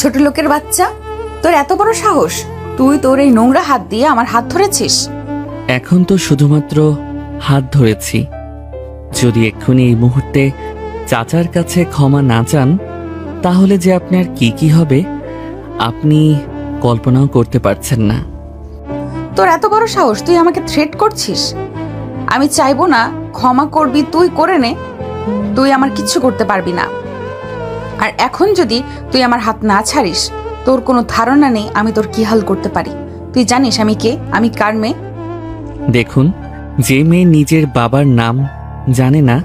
ছোট লোকের বাচ্চা, তোর এত বড় সাহস, তুই তোর এই নোংরা হাত দিয়ে আমার হাত ধরেছিস। এখন তো শুধুমাত্র হাত ধরেছি, যদি এক্ষুনি এই মুহূর্তে চাচার কাছে ক্ষমা না চান তাহলে যে আপনার কি কি হবে আপনি কল্পনাও করতে পারছেন না। তোর এত বড় সাহস, তুই আমাকে থ্রেট করছিস। আমি চাইবো না ক্ষমা করবি, তুই করে নে, তুই আমার কিচ্ছু করতে পারবি না। আর এখন যদি তুই আমার হাত না ছাড়িস, তোর কোনো ধারণা নেই আমি তোর কি হাল করতে পারি। তুই জানিস আমি কে, আমি কার মেয়ে। দেখুন, যে মেয়ে নিজের বাবার নাম জানে না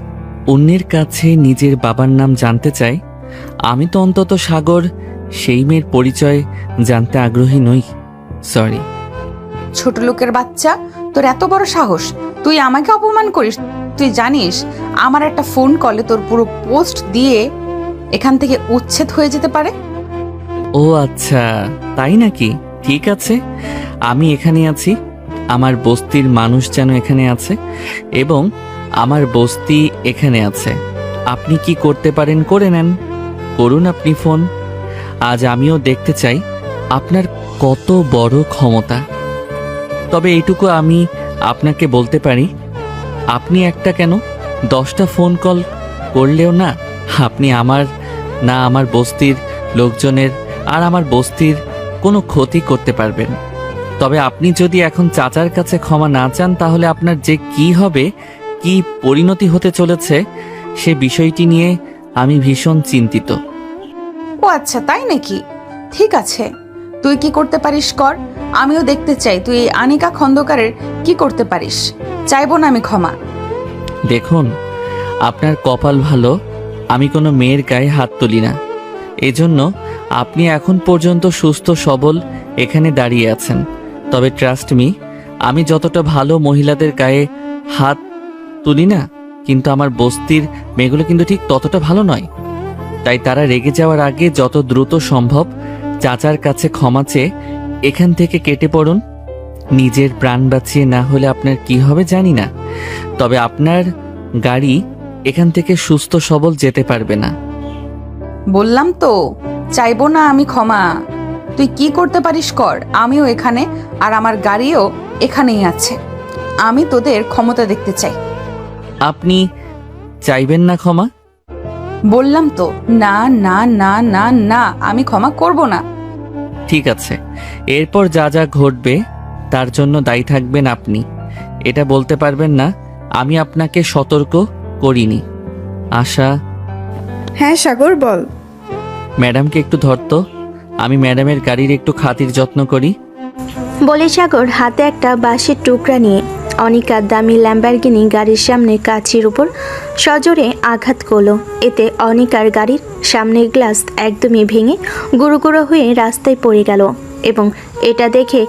অন্যের কাছে নিজের বাবার নাম জানতে চায়, আমি তো অন্তত সাগর সেই মেয়ের পরিচয় জানতে আগ্রহী নই। সরি। ছোট লোকের বাচ্চা, তোর এত বড় সাহস, তুই আমাকে অপমান করিস। তুই জানিস আমার একটা ফোন কলে তোর পুরো পোস্ট দিয়ে এখান থেকে উচ্ছেদ হয়ে যেতে পারে। ও আচ্ছা, তাই নাকি? ঠিক আছে, আমি এখানে আছি, আমার বস্তির মানুষ যেন এখানে আছে এবং আমার বস্তি এখানে আছে। আপনি কি করতে পারেন করে নেন, করুন আপনি ফোন। আজ আমিও দেখতে চাই আপনার কত বড় ক্ষমতা। তবে এইটুকু আমি আপনাকে বলতে পারি, আপনি একটা কেন 10টা ফোন কল করলেও না আপনি আমার না আমার বস্তির লোকজনের আর আমার বস্তির কোনো ক্ষতি করতে পারবেন। তবে আপনি যদি এখন চাচার কাছে ক্ষমা না চান তাহলে আপনার যে কি হবে, কি পরিণতি হতে চলেছে সে বিষয়টি নিয়ে আমি ভীষণ চিন্তিত। ও আচ্ছা, তাই নাকি? ঠিক আছে, তুই কি করতে পারিস কর, আমিও দেখতে চাই তুই এই আনিকা খন্দকারের কি করতে পারিস। চাইবো না আমি ক্ষমা। দেখুন, আপনার কপাল ভালো, আমি কোনো মেয়ের গায়ে হাত তুলি না, এজন্য আপনি এখন পর্যন্ত সুস্থ সবল এখানে দাঁড়িয়ে আছেন। তবে ট্রাস্ট মি, আমি যতটা ভালো মহিলাদের গায়ে হাত তুলি না, কিন্তু আমার বস্তির মেয়েগুলো কিন্তু ঠিক ততটা ভালো নয়। তাই তারা রেগে যাওয়ার আগে যত দ্রুত সম্ভব চাচার কাছে ক্ষমা চেয়ে এখান থেকে কেটে পড়ুন। নিজের প্রাণ বাঁচিয়ে না হলে আপনার কি হবে জানি না, তবে আপনার গাড়ি এখান থেকে সুস্থ সবল যেতে পারবে না। বললাম তো চাইবো না আমি ক্ষমা। তুই কি করতে পারিস কর, আমিও এখানে আর আমার গাড়িও এখানেই আছে। আমি তোদের ক্ষমতা দেখতে চাই। আপনি চাইবেন না ক্ষমা? বললাম তো না না না না না, আমি ক্ষমা করব না। ঠিক আছে, এরপর যা যা ঘটবে তার জন্য দায়ী থাকবেন আপনি। এটা বলতে পারবেন না আমি আপনাকে সতর্ক করিনি। আশা। হ্যাঁ সাগর, বল। ম্যাডামকে একটু ধরতো, আমি ম্যাডামের গাড়ির একটু খাতির যত্ন করি। বলে সাগর হাতে একটা বাঁশের টুকরা নিয়ে অনিকার দামি ল্যাম্বরগিনি গাড়ির সামনে কাঁচির উপর সজোরে আঘাত করলো। এতে অনিকার গাড়ির সামনের গ্লাস একদমই ভেঙে গুঁড়ো গুঁড়ো হয়ে রাস্তায় পড়ে গেল এবং এটা দেখে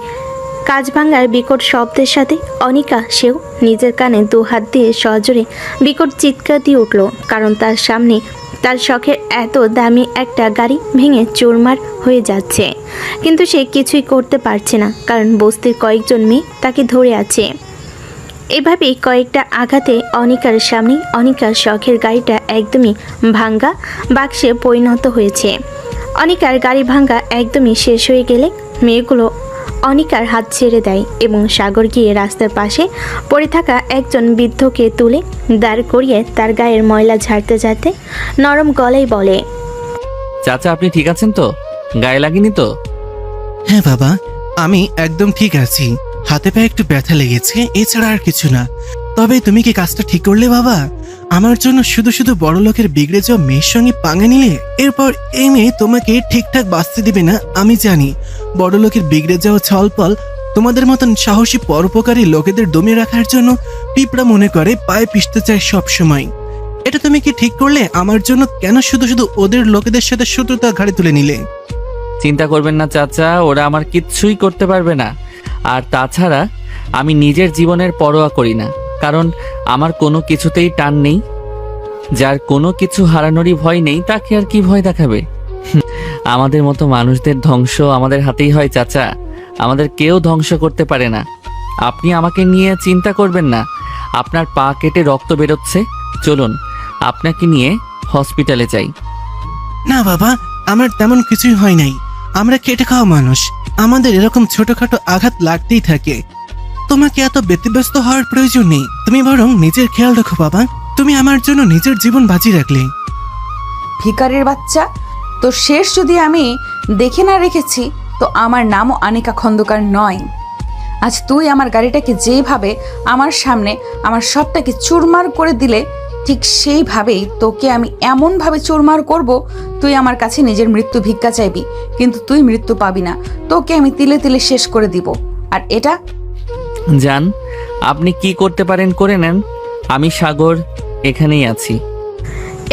কাঁচ ভাঙার বিকট শব্দের সাথে অনিকা সেও নিজের কানে দু হাত দিয়ে সজোরে বিকট চিৎকার দিয়ে উঠল, কারণ তার সামনে তার শখের এত দামি একটা গাড়ি ভেঙে চুরমার হয়ে যাচ্ছে। কিন্তু সে কিছুই করতে পারছে না, কারণ বস্তির কয়েকজন মেয়ে তাকে ধরে আছে। এভাবেই কয়েকটা আঘাতে অনিকার সামনে অনিকার শখের গাড়িটা একদমই ভাঙ্গা বাক্সে পরিণত হয়েছে। অনিকার গাড়ি ভাঙ্গা একদমই শেষ হয়ে গেলে মেয়েগুলো অনিকার হাত ছেড়ে দেয় এবং সাগর গিয়ে রাস্তার পাশে পড়ে থাকা একজন বৃদ্ধকে তুলে দাঁড় করিয়ে তার গায়ের ময়লা ঝাড়তে ঝাড়তে নরম গলায় বলে, চাচা আপনি ঠিক আছেন তো? গায়ে লাগেনি তো? হ্যাঁ বাবা, আমি একদম ঠিক আছি। হাতে পায়ে একটু ব্যথা লেগেছে, এছাড়া আর কিছু না। তবে তুমি কি কাজটা ঠিক করলে বাবা? আমার জন্য শুধু শুধু বড় লোকের বিগড়ে যাওয়া মেয়ের সঙ্গে পাঙ্গা নিলে? এরপর এই মেয়ে তোমাকে ঠিকঠাক বাঁচতে দিবে না আমি জানি। বড় লোকের বিগড়ে যাওয়া ছলপল তোমাদের মতন সাহসী পরোপকারী লোকেদের দমিয়ে রাখার জন্য পিঁপড়া মনে করে পায়ে পিষতে চায় সব সময়। এটা তুমি কি ঠিক করলে? আমার জন্য কেন শুধু শুধু ওদের লোকেদের সাথে শত্রুতা ঘাড়ে তুলে নিলে? চিন্তা করবেন না চাচা, ওরা আমার কিচ্ছুই করতে পারবে না। আর তাছাড়া আমি নিজের জীবনের পরোয়া করি না, কারণ আমার কোনো কিছুতেই টান নেই। যার কোনো কিছু হারানোরই ভয় নেই তাকে আর কি ভয় দেখাবে? আমাদের মতো মানুষদের ধ্বংস আমাদের হাতেই হয় চাচা, আমাদের কেউ ধ্বংস করতে পারে না। আপনি আমাকে নিয়ে চিন্তা করবেন না। আপনার পা কেটে রক্ত বেরোচ্ছে, চলুন আপনাকে নিয়ে হসপিটালে যাই। না বাবা, আমার তেমন কিছুই হয় নাই। আমরা খেটে খাওয়া মানুষ, আমাদের এরকম ছোটখাটো আঘাত লাগতেই থাকে। তোমাকে এত ব্যতিব্যস্ত হওয়ার প্রয়োজন নেই। তুমি বরং নিজের খেয়াল রাখো বাবা। তুমি আমার জন্য নিজের জীবন বাজি রাখলে। ভিখারির বাচ্চা, তো শেষ যদি আমি দেখে না রেখেছি তো আমার নামও আনিকা খন্দকার নয়। আজ তুই আমার গাড়িটাকে যেভাবে আমার সামনে আমার সবটাকে চুরমার করে দিলে, ঠিক সেইভাবেই তোকে আমি এমনভাবে চুরমার করব, তুই আমার কাছে নিজের মৃত্যু ভিক্ষা চাইবি, কিন্তু তুই মৃত্যু পাবি না। তোকে আমি তিলে তিলে শেষ করে দিব। আর এটা যান, আপনি কি করতে পারেন করে নেন, আমি সাগর এখানেই আছি।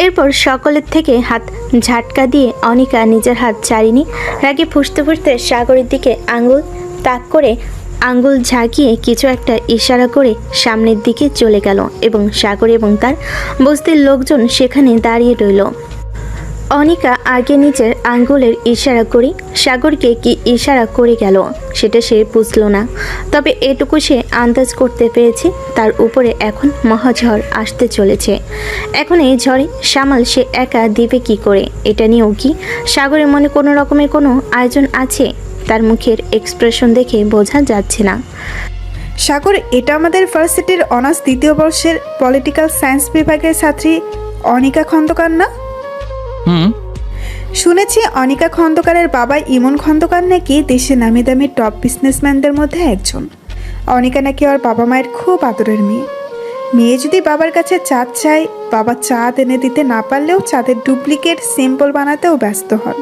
এরপর সকলের থেকে হাত ঝাটকা দিয়ে অনিকা নিজের হাত ছাড়িনি রাগে ফুঁসতে ফুঁসতে সাগরের দিকে আঙ্গুল তাক করে আঙ্গুল ঝাঁকিয়ে কিছু একটা ইশারা করে সামনের দিকে চলে গেল এবং সাগর এবং তার বস্তির লোকজন সেখানে দাঁড়িয়ে রইল। অনিকা আগে নিজের আঙ্গুলের ইশারা করে সাগরকে কি ইশারা করে গেল সেটা সে বুঝল না, তবে এটুকু সে আন্দাজ করতে পেরেছে তার উপরে এখন মহাঝড় আসতে চলেছে। এখন এই ঝড়ে সামাল সে একা দিবে কি করে, এটা নিয়েও কি সাগরের মনে কোনো রকমের কোনো আয়োজন আছে? তার মুখের এক্সপ্রেশন দেখে বোঝা যাচ্ছে না। সাগর, এটা আমাদের ভার্সিটির অনার্স 2য় বর্ষের পলিটিক্যাল সায়েন্স বিভাগের ছাত্রী অনিকা খন্দকার না? হুম। শুনেছি অনিকা খন্দকারের বাবা ইমন খন্দকার নাকি দেশের নামি দামি টপ বিজনেসম্যানদের মধ্যে একজন। অনিকা নাকি ওর বাবা মায়ের খুব আদরের মেয়ে। মেয়ে যদি বাবার কাছে চাঁদ চায়, বাবা চাঁদ এনে দিতে না পারলেও চাঁদের ডুপ্লিকেট সিম্পল বানাতেও ব্যস্ত হন।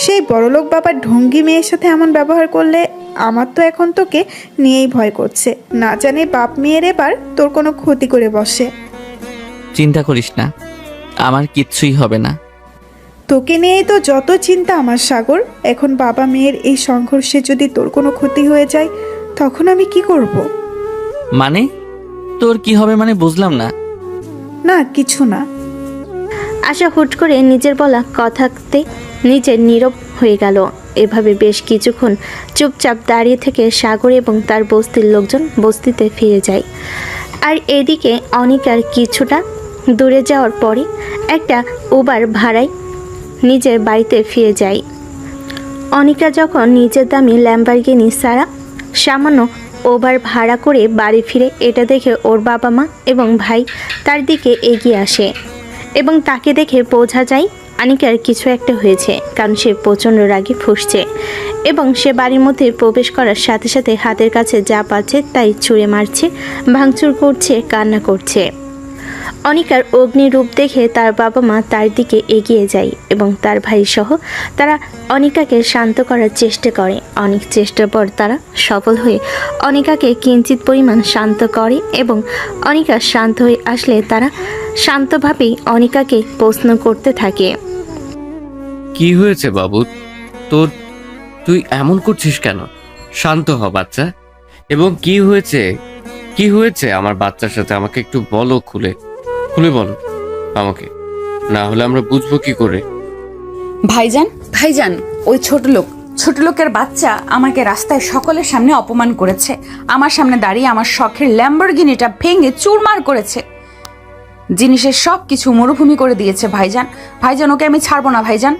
সেই বড়লোক বাবার ঢঙ্গি মেয়ের সাথে এমন ব্যবহার করলে আমার তো এখন তোকে নিয়েই ভয় করছে। না জানি বাপ মেয়ের এবার তোর কোনো ক্ষতি করে বসে। চিন্তা করিস না, আমার কিচ্ছুই হবে না। তোকে নিয়েই তো যত চিন্তা আমার সাগর। এখন বাবা মেয়ের এই সংঘর্ষে যদি তোর কোনো ক্ষতি হয়ে যায় তখন আমি কি করব? মানে তোর কি হবে মানে বুঝলাম না। না, কিছু না। আশা হুট করে নিজের বলা কথাতে নিজের নীরব হয়ে গেল। এভাবে বেশ কিছুক্ষণ চুপচাপ দাঁড়িয়ে থেকে সাগর এবং তার বস্তির লোকজন বস্তিতে ফিরে যায়। আর এদিকে অনিকার কিছুটা দূরে যাওয়ার পরে একটা উবার ভাড়ায় নিজের বাড়িতে ফিরে যায়। অনিকা যখন নিজের দামি ল্যাম্বরগিনি ছাড়া সামান্য ওভার ভাড়া করে বাড়ি ফিরে, এটা দেখে ওর বাবা মা এবং ভাই তার দিকে এগিয়ে আসে এবং তাকে দেখে বোঝা যায় আনিকার কিছু একটা হয়েছে, কারণ সে প্রচণ্ড রাগে ফুঁসছে এবং সে বাড়ির মধ্যে প্রবেশ করার সাথে সাথে হাতের কাছে যা পাচ্ছে তাই ছুঁড়ে মারছে, ভাঙচুর করছে, কান্না করছে। অনিকার অগ্নিরূপ দেখে তার বাবা মা তার দিকে এগিয়ে যায় এবং তার ভাই সহ তারা অনিকাকে শান্ত করার চেষ্টা করে। অনেক চেষ্টার পর তারা সফল হয়ে অনিকাকে কিঞ্চিত পরিমাণ শান্ত করে এবং অনিকা শান্ত হয়ে আসলে তারা শান্তভাবেই অনিকাকে প্রশ্ন করতে থাকে। কি হয়েছে বাবু তোর? তুই এমন করছিস কেন? শান্ত হ বাচ্চা। এবং কি হয়েছে, কি হয়েছে আমার বাচ্চার সাথে? আমাকে একটু বলো, খুলে খুলে বলো আমাকে, না হলে আমরা বুঝবো কি করে? ভাইজান, ভাইজান, ওই ছোট লোকের বাচ্চা আমাকে রাস্তায় সকলের সামনে অপমান করেছে। আমার সামনে দাঁড়িয়ে আমার শখের ল্যাম্বরগিনিটা ভেঙে চুরমার করেছে। জিনিসের সব কিছু মরুভূমি করে দিয়েছে ভাইজান। ভাইজান, ওকে আমি ছাড়বো না ভাইজান।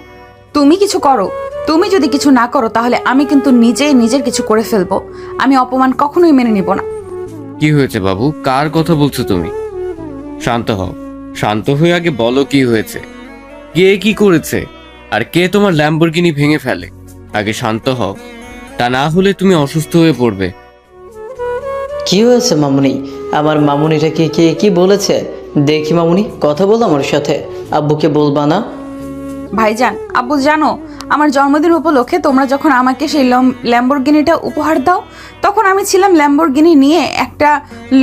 তুমি কিছু করো। তুমি যদি কিছু না করো তাহলে আমি কিন্তু নিজেই নিজের কিছু করে ফেলবো। আমি অপমান কখনোই মেনে নিব না। কি হয়েছে বাবু? কার কথা বলছো তুমি? শান্ত হও, শান্ত হয়ে আগে বলো কি হয়েছে, কে কি করেছে, আর কে তোমার ল্যাম্বরগিনি ভেঙে ফেলে। আগে শান্ত হও, তা না হলে তুমি অসুস্থ হয়ে পড়বে। কি হয়েছে মামুনি? আমার মামুনিটাকে কে কি বলেছে? দেখি মামুনি, কথা বলো আমার সাথে। আব্বুকে বলবা না? ভাইজান, আব্বু জানো, আমার জন্মদিন উপলক্ষে তোমরা যখন আমাকে সেই ল্যাম্বরগিনিটা উপহার দাও তখন আমি ছিলাম ল্যাম্বরগিনি নিয়ে একটা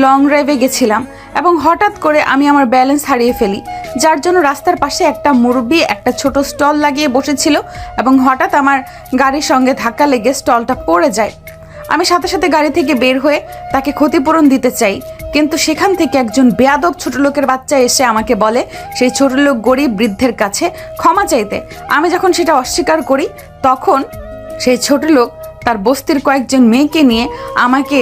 লং ড্রাইভে গেছিলাম এবং হঠাৎ করে আমি আমার ব্যালেন্স হারিয়ে ফেলি, যার জন্য রাস্তার পাশে একটা মুরব্বি একটা ছোট স্টল লাগিয়ে বসেছিল এবং হঠাৎ আমার গাড়ির সঙ্গে ধাক্কা লেগে স্টলটা পড়ে যায়। আমি সাথে সাথে গাড়ি থেকে বের হয়ে তাকে ক্ষতিপূরণ দিতে চাই, কিন্তু সেখান থেকে একজন বেয়াদব ছোট লোকের বাচ্চা এসে আমাকে বলে সেই ছোট লোক গরিব বৃদ্ধের কাছে ক্ষমা চাইতে। আমি যখন সেটা অস্বীকার করি তখন সেই ছোট লোক তার বস্তির কয়েকজন মেয়েকে নিয়ে আমাকে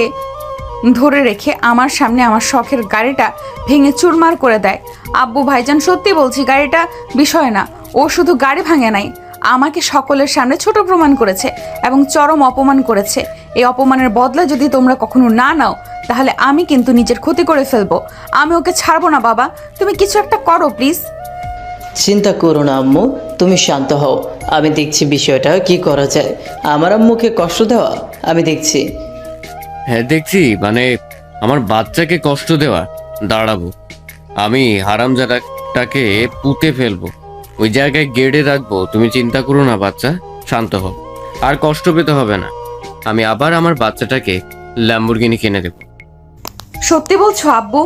ধরে রেখে আমার সামনে আমার শখের গাড়িটা ভেঙে চুরমার করে দেয়। আব্বু ভাইজান, সত্যি বলছি, গাড়িটা বিষয় না, ও শুধু গাড়ি ভাঙে নাই, আমাকে সকলের সামনে ছোট প্রমাণ করেছে এবং চরম অপমান করেছে। এই অপমানের বদলা যদি তোমরা কখনো না নাও তাহলে আমি কিন্তু নিজের ক্ষতি করে ফেলবো। আমি ওকে ছাড়বো না বাবা, তুমি কিছু একটা করো প্লিজ। চিন্তা করো না আম্মু, তুমি শান্ত হও। আমি দেখছি বিষয়টা কি করা যায়। আমার আম্মুকে কষ্ট দেওয়া আমি দেখছি। হ্যাঁ দেখছি, মানে আমার বাচ্চাকে কষ্ট দেওয়া, দাঁড়াবো। আমি হারামজাদাটাকে পুঁতে ফেলবো, ওই জায়গায় গেড়ে রাখবো। তুমি চিন্তা করো না বাচ্চা, শান্ত হও, আর কষ্ট পেতে হবে না। আমি আবার আমার বাচ্চাটাকে ল্যাম্বরগিনি কিনে দেবো। সত্যি বলছো আব্বু?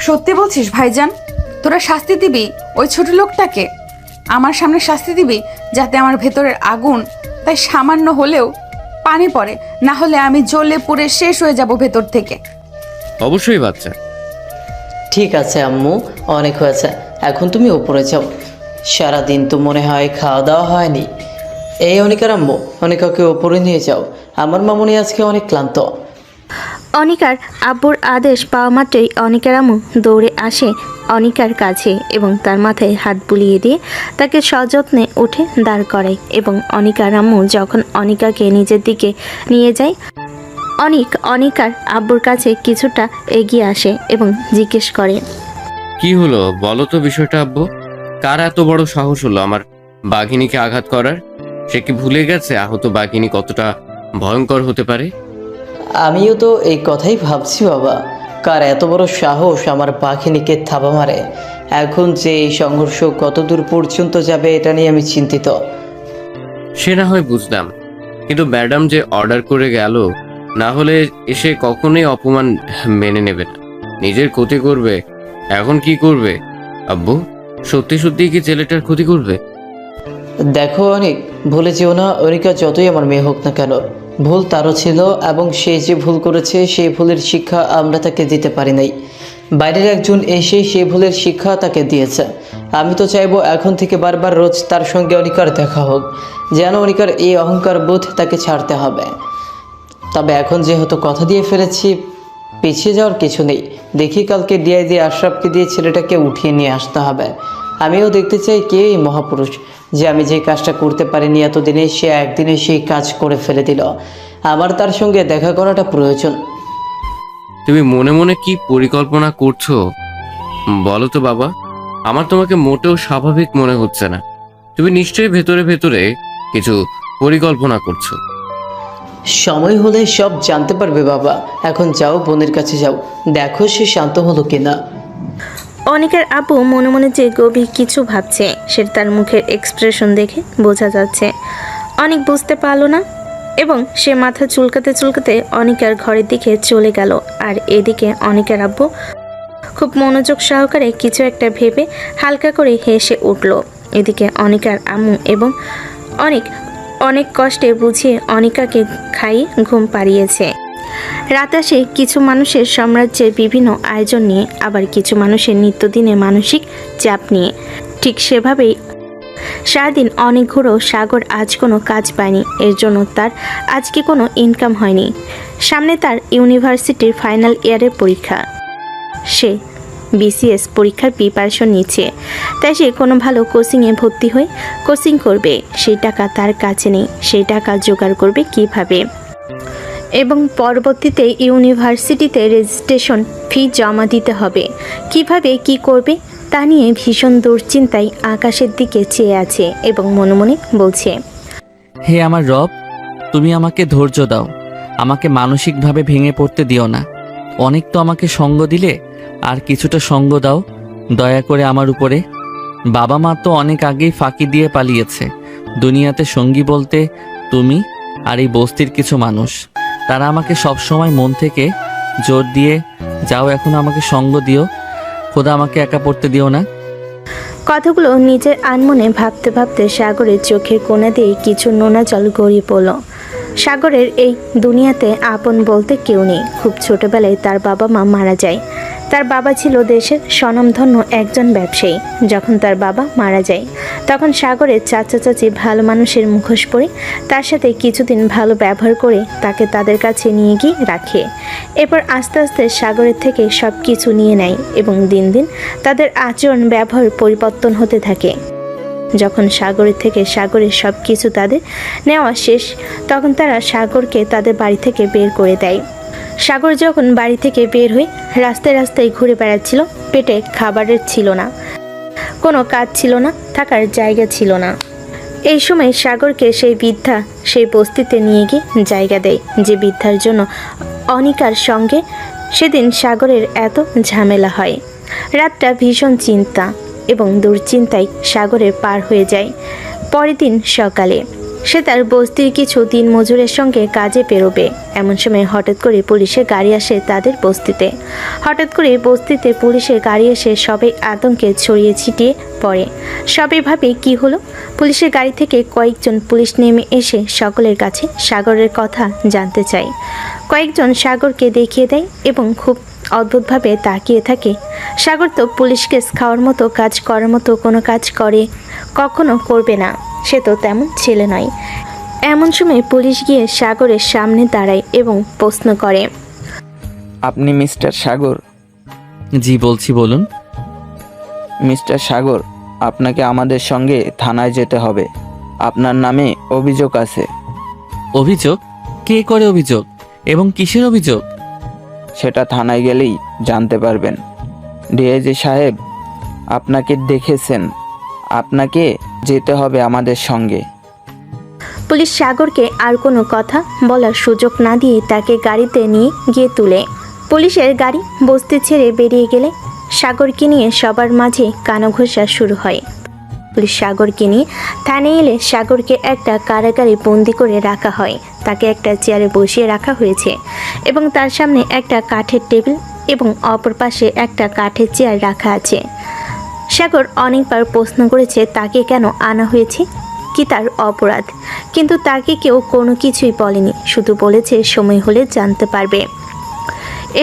সত্যি বলছিস ভাইজান? তোরা শাস্তি দিবি ওই ছোট লোকটাকে? আমার সামনে শাস্তি দিবি যাতে আমার ভেতরের আগুন তাই সামান্য হলেও পানি পড়ে, না হলে আমি জ্বলে পুড়ে শেষ হয়ে যাব ভেতর থেকে। অবশ্যই বাচ্চা। ঠিক আছে আম্মু, অনেক হয়েছে, এখন তুমি উপরে যাও। সারাদিন তো মনে হয় খাওয়া দাওয়া হয়নি। এই অনিকার আম্মু, অনিকাকে উপরে নিয়ে যাও। আমার মামুনি আজকে অনেক ক্লান্ত। অনিকার আব্বুর আদেশ পাওয়া মাত্রই অনিকার আম্মু দৌড়ে আসে অনিকার কাছে এবং তার মাথায় হাত বুলিয়ে দিয়ে তাকে সযত্নে উঠে দাঁড় করায়। এবং অনিকার আম্মু যখন অনিকাকে নিজের দিকে নিয়ে যায়, অনিকার আব্বুর কাছে কিছুটা এগিয়ে আসে এবং জিজ্ঞেস করে, কি হলো বলো তো বিষয়টা আব্বু? কার এত বড় সাহস হলো আমার বাঘিনীকে আঘাত করার? সে কি ভুলে গেছে আহত বাঘিনী কতটা ভয়ঙ্কর হতে পারে? আমিও তো এই কথাই ভাবছি বাবা, কার এত বড় সাহস আমার পাখিনীকে থাবা মারে। এখন যে এই সংঘর্ষ কত দূর পর্যন্ত যাবে এটা নিয়ে আমি চিন্তিত। সে না হয় বুঝলাম, কিন্তু ম্যাডাম যে অর্ডার করে গেল, না হলে এসে কখনোই অপমান মেনে নেবে না, নিজের ক্ষতি করবে। এখন কি করবে আব্বু? সত্যি সত্যি কি ছেলেটার ক্ষতি করবে? দেখো অনেক, ভুলে যেও না, অনিকা যতই আমার মেয়ে হোক না কেন, ভুল তারও ছিল এবং সে যে ভুল করেছে সেই ভুলের শিক্ষা আমরা তাকে দিতে পারি নাই। বাইরের একজন এসে সেই ভুলের শিক্ষা তাকে দিয়েছে। আমি তো চাইবো এখন থেকে বারবার রোজ তার সঙ্গে অনিকার দেখা হোক, যেন অনিকার এই অহংকার বোধ তাকে ছাড়তে হবে। তবে এখন যেহেতু কথা দিয়ে ফেলেছি, পিছিয়ে যাওয়ার কিছু নেই। দেখি কালকে ডিআইজি আশরাফকে দিয়ে ছেলেটাকে উঠিয়ে নিয়ে আসতে হবে। আমিও দেখতে চাই কে এই মহাপুরুষ, যে আমি যে কাজটা করতে পারিনি এতদিনে সে একদিনে সেই কাজ করে ফেলে দিল। আমার তার সঙ্গে দেখা করাটা প্রয়োজন। তুমি মনে মনে কি পরিকল্পনা করছো বলো তো বাবা? আমার তোমাকে মোটেও স্বাভাবিক মনে হচ্ছে না। তুমি নিশ্চয়ই ভেতরে ভেতরে কিছু পরিকল্পনা করছো। সময় হলে সব জানতে পারবে বাবা। এখন যাও, বোনের কাছে যাও, দেখো সে শান্ত হলো কিনা। অনিকার আব্বু মনে মনে যে গভীর কিছু ভাবছে সেটা তার মুখের এক্সপ্রেশন দেখে বোঝা যাচ্ছে। অনেক বুঝতে পারলো না এবং সে মাথা চুলকাতে চুলকাতে অনিকার ঘরের দিকে চলে গেল। আর এদিকে অনিকার আব্বু খুব মনোযোগ সহকারে কিছু একটা ভেবে হালকা করে হেসে উঠল। এদিকে অনিকার আম্মু এবং অনেক কষ্টে বুঝিয়ে অনিকাকে খাইয়ে ঘুম পাড়িয়েছে। রাত আসে কিছু মানুষের সাম্রাজ্যের বিভিন্ন আয়োজন নিয়ে, আবার কিছু মানুষের নিত্যদিনের মানসিক চাপ নিয়ে। ঠিক সেভাবেই সারাদিন অনেক ঘুরেও সাগর আজ কোনো কাজ পায়নি। এর জন্য তার আজকে কোনো ইনকাম হয়নি। সামনে তার ইউনিভার্সিটির ফাইনাল ইয়ারের পরীক্ষা। সে বিসিএস পরীক্ষার প্রিপারেশন নিচ্ছে, তাই সে কোনো ভালো কোচিংয়ে ভর্তি হয়ে কোচিং করবে। সেই টাকা তার কাছে নেই, সেই টাকা জোগাড় করবে কিভাবে? এবং পরবর্তীতে ইউনিভার্সিটিতে রেজিস্ট্রেশন ফি জমা দিতে হবে। কিভাবে কি করবে তা নিয়ে ভীষণ দুশ্চিন্তায় আকাশের দিকে চেয়ে আছে এবং মনে মনে বলছে, হে আমার রব, তুমি আমাকে ধৈর্য দাও, আমাকে মানসিকভাবে ভেঙে পড়তে দিও না। অনেক তো আমাকে সঙ্গ দিলে, আর কিছুটা সঙ্গ দাও দয়া করে আমার উপরে। বাবা মা তো অনেক আগেই ফাঁকি দিয়ে পালিয়েছে। দুনিয়াতে সঙ্গী বলতে তুমি আর এই বস্তির কিছু মানুষ, তারা আমাকে সবসময় মন থেকে জোর দিয়ে যাও, এখন আমাকে সঙ্গ দিও, খোদা আমাকে একা পড়তে দিও না। কথাগুলো নিজের আনমনে ভাবতে ভাবতে সাগরের চোখের কোণা দিয়ে কিছু নোনা জল গড়িয়ে পড়ল। সাগরের এই দুনিয়াতে আপন বলতে কেউ নেই। খুব ছোটবেলায় তার বাবা মা মারা যায়। তার বাবা ছিল দেশের স্বনামধন্য একজন ব্যবসায়ী। যখন তার বাবা মারা যায় তখন সাগরের চাচা চাচি ভালো মানুষের মুখোশ পরে তার সাথে কিছুদিন ভালো ব্যবহার করে তাকে তাদের কাছে নিয়ে গিয়ে রাখে। এরপর আস্তে আস্তে সাগরের থেকে সব কিছু নিয়ে নেয় এবং দিন দিন তাদের আচরণ ব্যবহার পরিবর্তন হতে থাকে। যখন সাগরের সব কিছু তাদের নেওয়া শেষ, তখন তারা সাগরকে তাদের বাড়ি থেকে বের করে দেয়। সাগর যখন বাড়ি থেকে বের হয়ে রাস্তায় রাস্তায় ঘুরে বেড়াচ্ছিল, পেটে খাবারের ছিল না, কোনো কাজ ছিল না, থাকার জায়গা ছিল না। এই সময় সাগরকে সেই বৃদ্ধা সেই বস্তিতে নিয়ে গিয়ে জায়গা দেয়, যে বৃদ্ধার জন্য অনিকার সঙ্গে সেদিন সাগরের এত ঝামেলা হয়। রাতটা ভীষণ চিন্তা এবং দুশ্চিন্তায় সাগরের পার হয়ে যায়। পরের দিন সকালে সে তার বস্তির কিছু দিনমজুরের সঙ্গে কাজে বেরোবে। এমন সময় হঠাৎ করে পুলিশের গাড়ি আসে তাদের বস্তিতে। হঠাৎ করে বস্তিতে পুলিশের গাড়ি এসে সবাই আতঙ্কে ছড়িয়ে ছিটিয়ে পড়ে। সবাই ভাবে কি হলো। পুলিশের গাড়ি থেকে কয়েকজন পুলিশ নেমে এসে সকলের কাছে সাগরের কথা জানতে চায়। কয়েকজন সাগরকে দেখিয়ে দেয় এবং খুব অদ্ভুতভাবে তাকিয়ে থাকে। সাগর তো পুলিশ কেস খাওয়ার মতো কাজ করার মতো কোনো কাজ কখনো করবে না, সে তো তেমন ছেলে নয়। এমন সময় পুলিশ গিয়ে সাগরের সামনে দাঁড়ায় এবং প্রশ্ন করে, আপনি মিস্টার সাগর? জি বলছি, বলুন। মিস্টার সাগর, আপনাকে আমাদের সঙ্গে থানায় যেতে হবে। আপনার নামে অভিযোগ আছে। অভিযোগ? কে করে অভিযোগ এবং কিসের অভিযোগ? সেটা থানায় গেলেই জানতে পারবেন। ডিআইজি সাহেব আপনাকে দেখেছেন, আপনাকে যেতে হবে আমাদের সঙ্গে। পুলিশ সাগরকে আর কোনো কথা বলার সুযোগ না দিয়ে তাকে গাড়িতে নিয়ে গিয়ে তুলে। পুলিশের গাড়ি বস্তি ছেড়ে বেরিয়ে গেলে সাগরকে নিয়ে সবার মাঝে কানাঘোষা শুরু হয়। পুলিশ সাগরকে নিয়ে থানায় এলে সাগরকে একটা কারাগারে বন্দি করে রাখা হয়। তাকে একটা চেয়ারে বসিয়ে রাখা হয়েছে এবং তার সামনে একটা কাঠের টেবিল এবং অপর পাশে একটা কাঠের চেয়ার রাখা আছে। সাগর অনেকবার প্রশ্ন করেছে তাকে কেন আনা হয়েছে, কি তার অপরাধ, কিন্তু তাকে কেউ কোনো কিছুই বলেনি, শুধু বলেছে সময় হলে জানতে পারবে।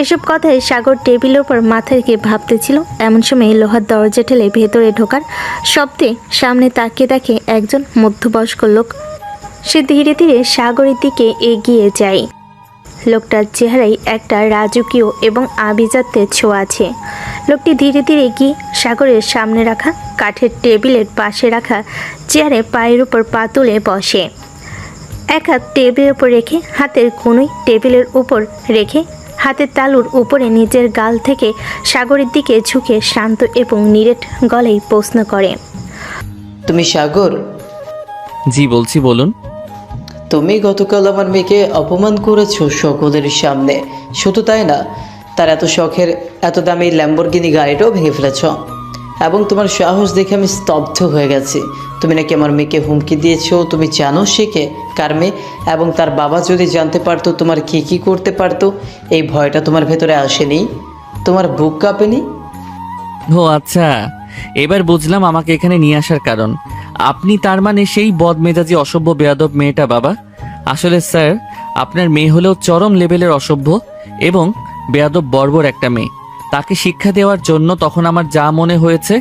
এসব কথায় সাগর টেবিলের ওপর মাথা রেখে ভাবতেছিল। এমন সময় লোহার দরজা ঠেলে ভেতরে ঢোকার শব্দে সামনে তাকিয়ে দেখে একজন মধ্যবয়স্ক লোক। সে ধীরে ধীরে সাগরের দিকে এগিয়ে যায়। লোকটার চেহারায় একটা রাজকীয় এবং আভিজাত্যের ছোঁয়া আছে। লোকটি ধীরে ধীরে গিয়ে সাগরের সামনে রাখা কাঠের টেবিলের পাশে রাখা চেয়ারে পায়ের উপর পা তুলে বসে। এক হাত টেবিলের উপর রেখে হাতের কনুই টেবিলের উপর রেখে হাতের তালুর উপরে নিজের গাল থেকে সাগরের দিকে ঝুঁকে শান্ত এবং নিরেট গলায় প্রশ্ন করে, তুমি সাগর? জি বলছি, বলুন। তুমি গতকাল আমার মেয়েকে অপমান করেছো সকলের সামনে। শুধু তাই না, তার এত শখের এত দামি ল্যাম্বরগিনি গাড়িটাও ভেঙে ফেলেছ। এবং তোমার সাহস দেখে আমি স্তব্ধ হয়ে গেছি। তুমি নাকি আমার মেয়েকে হুমকি দিয়েছো। তুমি জানো সে কে, কার মেয়ে, এবং তার বাবা যদি জানতে পারতো তোমার কী কী করতে পারতো। এই ভয়টা তোমার ভেতরে আসেনি? তোমার বুক কাঁপেনি? ও আচ্ছা, এবার বুঝলাম আমাকে এখানে নিয়ে আসার কারণ। আপনি তার মানে সেই বদমেজাজি অসভ্য বেয়াদব মেয়েটা বাবা। আসলে স্যার, আপনার মেয়ে হলেও চরম লেভেলের অসভ্য এবং বেয়াদব বর্বর একটা মেয়ে। তাকে শিক্ষা দেওয়ার জন্য তখন আমার যা মনে হয়েছে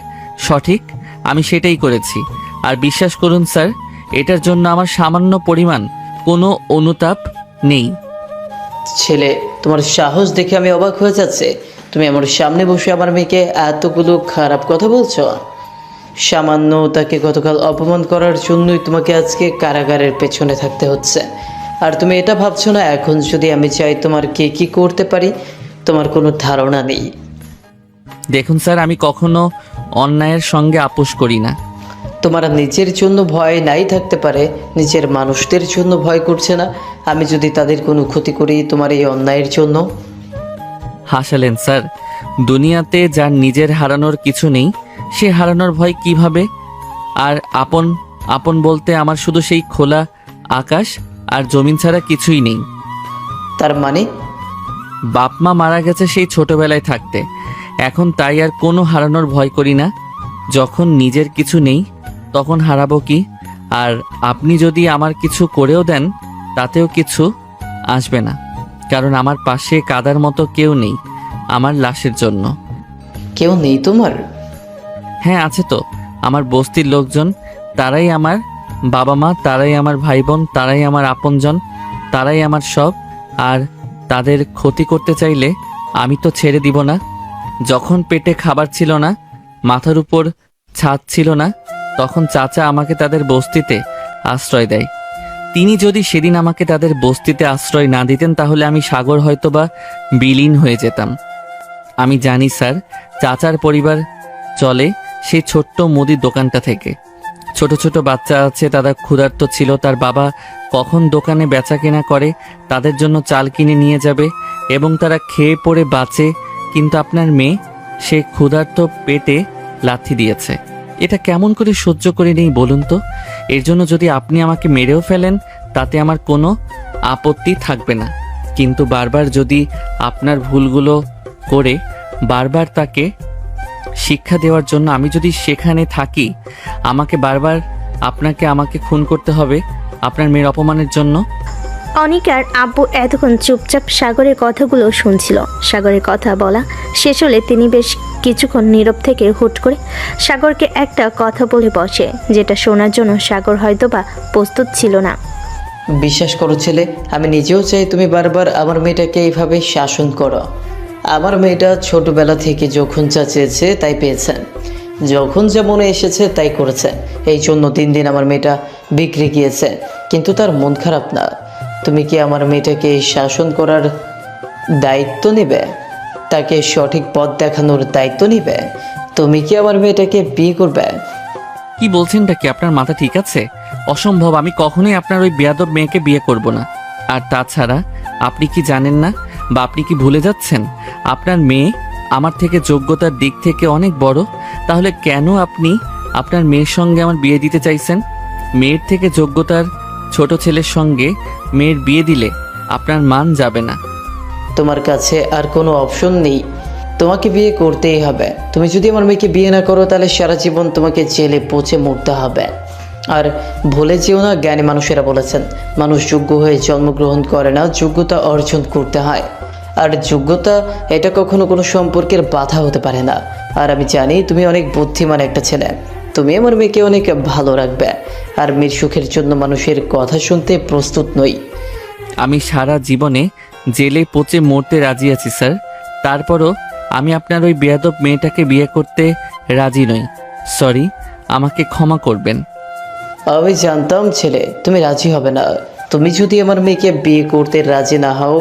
সঠিক, আমি সেটাই করেছি। আর বিশ্বাস করুন স্যার, এটার জন্য আমার সামান্য পরিমাণ কোনো অনুতাপ নেই। ছেলে, তোমার সাহস দেখে আমি অবাক হয়ে যাচ্ছে। তুমি আমার সামনে বসে আমার মেয়েকে এতগুলো খারাপ কথা বলছো। সামান্য তাকে গতকাল অপমান করার জন্যই তোমাকে আজকে কারাগারের পেছনে থাকতে হচ্ছে। আর তুমি এটা ভাবছো না এখন যদি আমি চাই তোমার কে কী করতে পারি? তোমার কোনো ধারণা নেই। দেখুন স্যার, আমি কখনো অন্যায়ের সঙ্গে আপোষ করি না। তোমার নিজের জন্য ভয় নাই থাকতে পারে, নিজের মানুষদের জন্য ভয় করছে না? আমি যদি তাদের কোনো ক্ষতি করি তোমার এই অন্যায়ের জন্য? হাসালেন স্যার। দুনিয়াতে যার নিজের হারানোর কিছু নেই, সে হারানোর ভয় কিভাবে? আর আপন আপন বলতে আমার শুধু সেই খোলা আকাশ আর জমিন ছাড়া কিছুই নেই। তার মানে? বাপ মা মারা গেছে সেই ছোটবেলায় থাকতে, এখন তাই আর কোনো হারানোর ভয় করি না। যখন নিজের কিছু নেই তখন হারাবো কি? আর আপনি যদি আমার কিছু করেও দেন তাতেও কিছু আসবে না, কারণ আমার পাশে কাদার মতো কেউ নেই আমার লাশের জন্য। কেউ নেই তোমার? হ্যাঁ আছে তো, আমার বস্তির লোকজন, তারাই আমার বাবা মা, তারাই আমার ভাই বোন, তারাই আমার আপনজন, তারাই আমার সব। আর তাদের ক্ষতি করতে চাইলে আমি তো ছেড়ে দিব না। যখন পেটে খাবার ছিল না, মাথার উপর ছাদ ছিল না, তখন চাচা আমাকে তাদের বস্তিতে আশ্রয় দেয়। তিনি যদি সেদিন আমাকে তাদের বস্তিতে আশ্রয় না দিতেন তাহলে আমি সাগর হয়তোবা বিলীন হয়ে যেতাম। আমি জানি স্যার, চাচার পরিবার চলে সেই ছোট্ট মুদির দোকানটা থেকে। ছোট ছোট বাচ্চা আছে, তারা ক্ষুধার্ত ছিল। তার বাবা কখন দোকানে বেচা কেনা করে, তাদের জন্য চাল কিনে নিয়ে যাবে এবং তারা খেয়ে পড়ে বাঁচে। কিন্তু আপনার মেয়ে, সে ক্ষুধার্ত পেটে লাথি দিয়েছে। এটা কেমন করে সহ্য করে নেই বলুন তো? এর জন্য যদি আপনি আমাকে মেরেও ফেলেন তাতে আমার কোনো আপত্তি থাকবে না, কিন্তু বারবার যদি আপনার ভুলগুলো করে বারবার তাকে শিক্ষা দেওয়ার জন্য আমি যদি সেখানে থাকি, আমাকে বারবার আমাকে খুন করতে হবে আপনার মেয়ের অপমানের জন্য। অনিকার আব্বু এতক্ষণ চুপচাপ সাগরের কথাগুলো শুনছিল। সাগরের কথা বলা শেষ হলে তিনি বেশ কিছুক্ষণ নীরব থেকে হুট করে সাগরকে একটা কথা বলে বসে, যেটা শোনার জন্য সাগর হয়তোবা প্রস্তুত ছিল না। বিশ্বাস করো ছেলে, আমি নিজেও চাই তুমি বারবার আমার মেয়েটাকে এইভাবে শাসন করো। আমার মেয়েটা ছোটবেলা থেকে যখন যা চেয়েছে তাই পেয়েছে, যখন যা মনে এসেছে তাই করেছে। এই জন্য দিন দিন আমার মেয়েটা বিগড়ে গিয়েছে, কিন্তু তার মন খারাপ না। তুমি কি আমার মেয়েটাকে শাসন করার দায়িত্ব নেবে? তাকে সঠিক পথ দেখানোর দায়িত্ব নেবে? তুমি কি আমার মেয়েটাকে বিয়ে করবে? কি বলছেনটা কি? আপনার মাথা ঠিক আছে? অসম্ভব, আমি কখনোই আপনার ওই বেয়াদব মেয়েকে বিয়ে করব না। আর তাছাড়া আপনি কি জানেন না, বা আপনি কি ভুলে যাচ্ছেন, আপনার মেয়ে আমার থেকে যোগ্যতার দিক থেকে অনেক বড়। তাহলে কেন আপনি আপনার মেয়ের সঙ্গে আমার বিয়ে দিতে চাইছেন? মেয়ের থেকে যোগ্যতার ছোট ছেলের সঙ্গে মেয়ের বিয়ে দিলে আপনার মান যাবে না। তোমার কাছে আর কোনো অপশন নেই, তোমাকে বিয়ে করতেই হবে। তুমি যদি আমার মেয়েকে বিয়ে না করো তাহলে সারা জীবন তোমাকে জেলে পচে মরতে হবে। আর ভুলে যেও না, জ্ঞানী মানুষেরা বলেছেন, মানুষ যোগ্য হয়ে জন্মগ্রহণ করে না, যোগ্যতা অর্জন করতে হয়। আর যোগ্যতা এটা কখনো কোনো সম্পর্কের বাধা হতে পারে না। আর আমি জানি তুমি অনেক বুদ্ধিমান একটা ছেলে, তুমি আমার মেয়েকে অনেক ভালো রাখবে। আর মেয়ের সুখের জন্য মানুষের কথা শুনতে প্রস্তুত নই। আমি সারা জীবনে জেলে পচে মরতে রাজি আছি স্যার, তারপরও আমি আপনার ওই বেয়াদব মেয়েটাকে বিয়ে করতে রাজি নই। সরি, আমাকে ক্ষমা করবেন। আমি জানতাম ছেলে তুমি রাজি হবে না। তুমি যদি আমার মেয়েকে বিয়ে করতে রাজি না হও,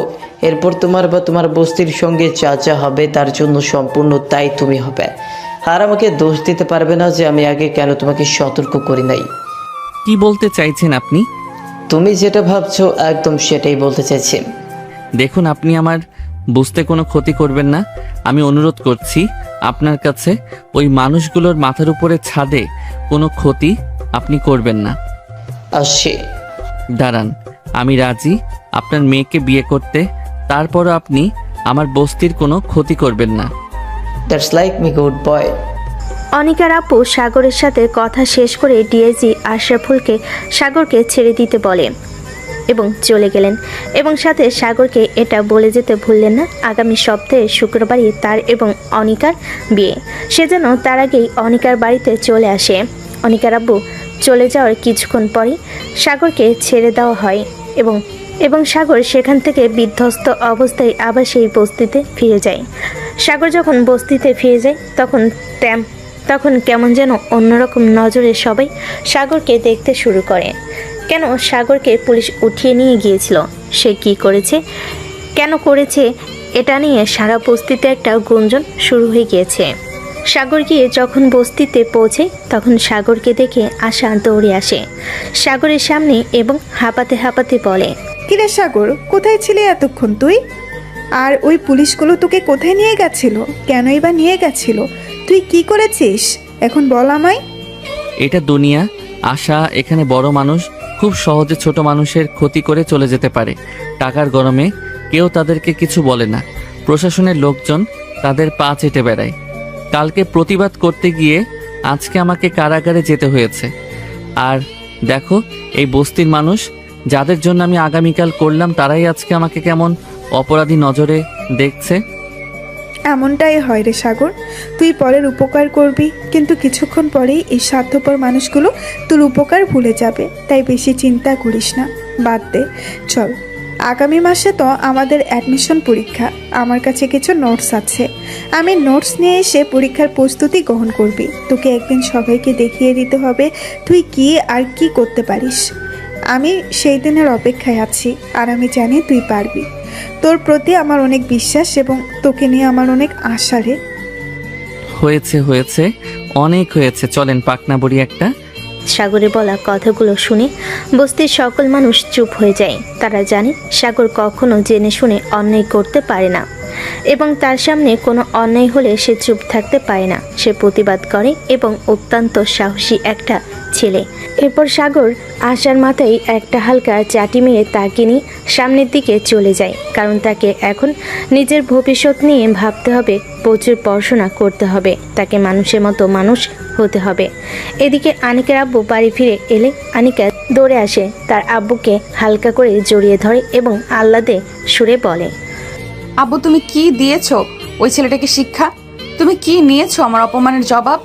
এরপর তোমার বা তোমার বস্তির সঙ্গে যা যা হবে তার জন্য সম্পূর্ণ তাই তুমি হবে। আর আমাকে দোষ দিতে পারবে না যে আমি আগে কেন তোমাকে সতর্ক করি নাই। কি বলতে চাইছেন আপনি? তুমি যেটা ভাবছো একদম সেটাই বলতে চাইছি। দেখুন, আপনি আমার বুঝতে কোনো ক্ষতি করবেন না। আমি অনুরোধ করছি আপনার কাছে, ওই মানুষগুলোর মাথার উপরে ছাদে কোনো ক্ষতি আপনি করবেন না। আসছি। দাঁড়ান, আমি রাজি আপনার মেয়েকে বিয়ে করতে, তারপরও আপনি আমার বস্তির কোনো ক্ষতি করবেন না। That's like me good boy. অনিকার আপু সাগরের সাথে কথা শেষ করে ডিআইজি আশরাফুলকে সাগরকে ছেড়ে দিতে বলে এবং চলে গেলেন। এবং সাথে সাগরকে এটা বলে যেতে ভুললেন না, আগামী সপ্তাহে শুক্রবারই তার এবং অনিকার বিয়ে। সে যেন তার আগেই অনিকার বাড়িতে চলে আসে। অনিকার আব্বু চলে যাওয়ার কিছুক্ষণ পরই সাগরকে ছেড়ে দেওয়া হয় এবং সাগর সেখান থেকে বিধ্বস্ত অবস্থায় আবার সেই বস্তিতে ফিরে যায়। সাগর যখন বস্তিতে ফিরে যায় তখন কেমন যেন অন্যরকম নজরে সবাই সাগরকে দেখতে শুরু করে। কেন সাগরকে পুলিশ উঠিয়ে নিয়ে গিয়েছিল, সে কি করেছে, কেন করেছে, এটা নিয়ে সারা বস্তিতে একটা গুঞ্জন শুরু হয়ে গিয়েছে। সাগর গিয়ে যখন বস্তিতে পৌঁছে তখন সাগরকে দেখে আশা দৌড়ে আসে সাগরের সামনে এবং হাঁপাতে হাঁপাতে বলে, কিরে সাগর, কোথায় ছিলে এতক্ষণ তুই? আর ওই পুলিশগুলো তোকে কোথায় নিয়ে গেছিল? কেনই বা নিয়ে গেছিল? তুই কি করেছিস এখন বল আমায়। এটা দুনিয়া আশা, এখানে বড় মানুষ খুব সহজে ছোট মানুষের ক্ষতি করে চলে যেতে পারে। টাকার গরমে কেউ তাদেরকে কিছু বলে না, প্রশাসনের লোকজন তাদের পা চেটে বেড়ায়। কালকে প্রতিবাদ করতে গিয়ে আজকে আমাকে কারাগারে যেতে হয়েছে। আর দেখো, এই বস্তির মানুষ যাদের জন্য আমি আগামীকাল করলাম তারাই আজকে আমাকে কেমন অপরাধী নজরে দেখছে। এমনটাই হয় রে সাগর, তুই পরের উপকার করবি কিন্তু কিছুক্ষণ পরেই এই স্বার্থপর মানুষগুলো তোর উপকার ভুলে যাবে। তাই বেশি চিন্তা করিস না, বাদ দে। চল আগামী মাসে তো আমাদের অ্যাডমিশন পরীক্ষা। আমার কাছে কিছু নোটস আছে, আমি নোটস নিয়ে এসে পরীক্ষার প্রস্তুতি গ্রহণ করবি। তোকে একদিন সবাইকে দেখিয়ে দিতে হবে তুই কি আর কি করতে পারিস। আমি সেই দিনের অপেক্ষায় আছি, আর আমি জানি তুই পারবি। তোর প্রতি আমার অনেক বিশ্বাস এবং তোকে নিয়ে আমার অনেক আশা রে। হয়েছে হয়েছে, অনেক হয়েছে, চলেন পাকনা বড়ি একটা। সাগরের বলা কথাগুলো শুনে বস্তির সকল মানুষ চুপ হয়ে যায়। তারা জানে সাগর কখনো জেনে শুনে অন্যায় করতে পারে না এবং তার সামনে কোনো অন্যায় হলে সে চুপ থাকতে পারে না, সে প্রতিবাদ করে এবং অত্যন্ত সাহসী একটা ছেলে। এরপর সাগর আশার মাথায় একটা হালকা চাটি মেরে তাকে নিয়ে সামনের দিকে চলে যায়, কারণ তাকে এখন নিজের ভবিষ্যৎ নিয়ে ভাবতে হবে, প্রচুর পড়াশোনা করতে হবে, তাকে মানুষের মতো মানুষ হতে হবে। এদিকে আনিকার আব্বু বাড়ি ফিরে এলে আনিকা দৌড়ে আসে, তার আব্বুকে হালকা করে জড়িয়ে ধরে এবং আহ্লাদে সুরে বলে, আব্বু তুমি কি দিয়েছো ওই ছেলেটাকে শিক্ষা? তুমি কি নিয়েছো আমার অপমানের জবাব?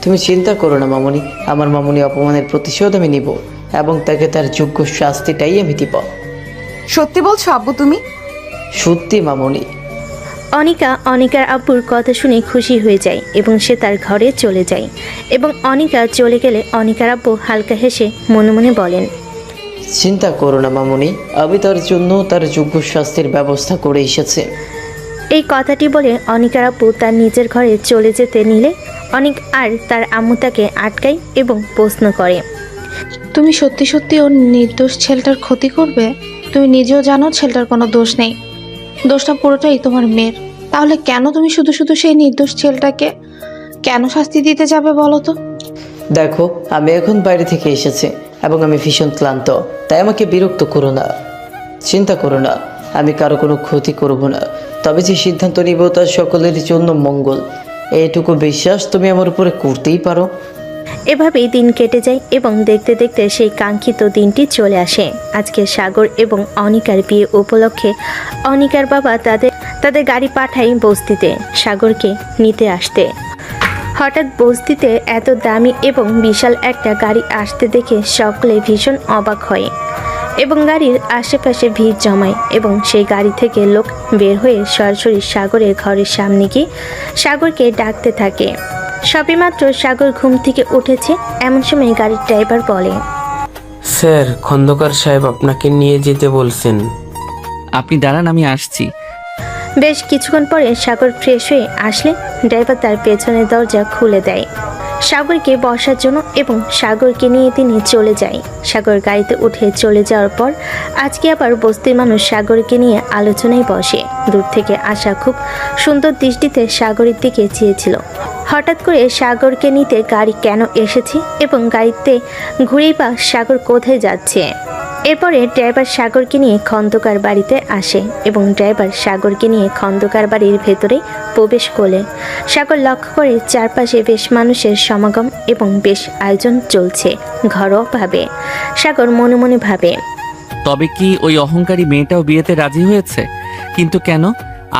তুমি চিন্তা করো না মামুনি, আমার মামুনি অপমানের প্রতিশোধ আমি নিব এবং তাকে তার যোগ্য শাস্তিটাই আমি দিব। সত্যি বলছো আব্বু তুমি? সত্যি মামুনি। অনিকার আব্বুর কথা শুনে খুশি হয়ে যায় এবং সে তার ঘরে চলে যায়। এবং অনিকা চলে গেলে অনিকার আব্বু হালকা হেসে মনে মনে বলেন, চিন্তা করো না মামুনি, আমি তার জন্য তার যোগ্য শাস্তির ব্যবস্থা করে এসেছি। এই কথাটি বলে অনিকার আব্বু তার নিজের ঘরে চলে যেতে নিলে অনিক আর তার আম্মু তাকে আটকায় এবং প্রশ্ন করে, তুমি সত্যি সত্যি ওর নির্দোষ ছেলেটার ক্ষতি করবে? তুমি নিজেও জানো ছেলেটার কোনো দোষ নেই, দোষটা পুরোটাই তোমার মেয়ের। তাহলে কেন তুমি শুধু শুধু সেই নির্দোষ ছেলেটাকে কেন শাস্তি দিতে যাবে বলো তো? দেখো, আমি এখন বাইরে থেকে এসেছি এবং আমি ভীষণ ক্লান্ত, তাই আমাকে বিরক্ত করো না। চিন্তা করো না, আমি কারো কোনো ক্ষতি করব না, তবে যে সিদ্ধান্ত নিব তা সকলের জন্য মঙ্গল। এইটুকু বিশ্বাস তুমি আমার উপরে করতেই পারো। এভাবেই দিন কেটে যায় এবং দেখতে দেখতে সেই কাঙ্ক্ষিত দিনটি চলে আসে। আজকে সাগর এবং অনিকার বিয়ে উপলক্ষে অনিকার বাবা তাদের গাড়ি পাঠায় বস্তিতে সাগরকে নিতে আসতে। হঠাৎ বস্তিতে এত দামি এবং বিশাল একটা গাড়ি আসতে দেখে সকলে ভীষণ অবাক হয় এবং গাড়ির আশেপাশে ভিড় জমায় এবং সেই গাড়ি থেকে লোক বের হয়ে সরাসরি সাগরের ঘরের সামনে গিয়ে সাগরকে ডাকতে থাকে। সবেমাত্র সাগর ঘুম থেকে উঠেছে, এমন সময় গাড়ির ড্রাইভার বলে, স্যার, খন্দকার সাহেব আপনাকে নিয়ে যেতে বলছেন। আপনি দাঁড়ান, আমি আসছি। বেশ কিছুক্ষণ পরে সাগর ফ্রেশ হয়ে আসলে ড্রাইভার তার পেছনের দরজা খুলে দেয় সাগরকে বসার জন্য এবং সাগরকে নিয়ে তিনি চলে যায়। সাগর গাড়িতে উঠে চলে যাওয়ার পর আজকে আবার বস্তির মানুষ সাগরকে নিয়ে আলোচনায় বসে। দূর থেকে আসা খুব সুন্দর দৃষ্টিতে সাগরের দিকে চেয়েছিল। হঠাৎ করে সাগরকে নিতে গাড়ি কেন এসেছে এবং গাড়িতে ঘুরেই বা সাগর কোথায় যাচ্ছে। এরপরে ড্রাইভার সাগরকে নিয়ে খন্দকার বাড়িতে আসে এবং ড্রাইভার সাগরকে নিয়ে খন্দকার বাড়ির ভেতরে প্রবেশ করলে সাগর লক্ষ্য করে চারপাশে বেশ মানুষের সমাগম এবং বেশ আয়োজন চলছে ঘরোয়াভাবে। সাগর মনে মনে ভাবে, তবে কি ওই অহংকারী মেয়েটাও বিয়েতে রাজি হয়েছে? কিন্তু কেন?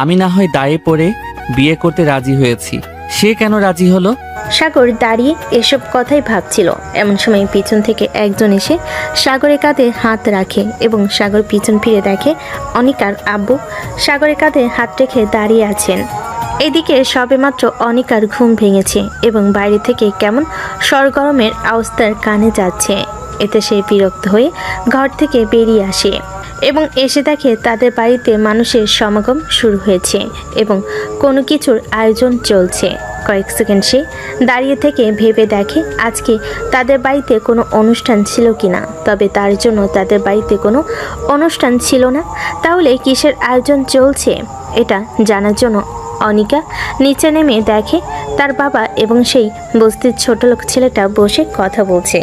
আমি না হয় দায়ে পড়ে বিয়ে করতে রাজি হয়েছি, সে কেন রাজি হলো? সাগর দাঁড়িয়ে এসব কথাই ভাবছিল। এমন সময় পিছন থেকে একজন এসে সাগরের কাঁধে হাত রাখে এবং সাগর পিছন ফিরে দেখে অনিকার আব্বু সাগরের কাঁধে হাত রেখে দাঁড়িয়ে আছেন। এদিকে সবেমাত্র অনিকার ঘুম ভেঙেছে এবং বাইরে থেকে কেমন সরগরমের আওয়াজ তার কানে যাচ্ছে। এতে সে বিরক্ত হয়ে ঘর থেকে বেরিয়ে আসে এবং এসে দেখে তাদের বাড়িতে মানুষের সমাগম শুরু হয়েছে এবং কোনো কিছুর আয়োজন চলছে। কয়েক সেকেন্ড সে দাঁড়িয়ে থেকে ভেবে দেখে আজকে তাদের বাড়িতে কোনো অনুষ্ঠান ছিল কিনা। তবে তার জন্য তাদের বাড়িতে কোনো অনুষ্ঠান ছিল না, তাহলে কিসের আয়োজন চলছে এটা জানার জন্য অনিকা নিচে নেমে দেখে তার বাবা এবং সেই বস্তির ছোটলোক ছেলেটা বসে কথা বলছে।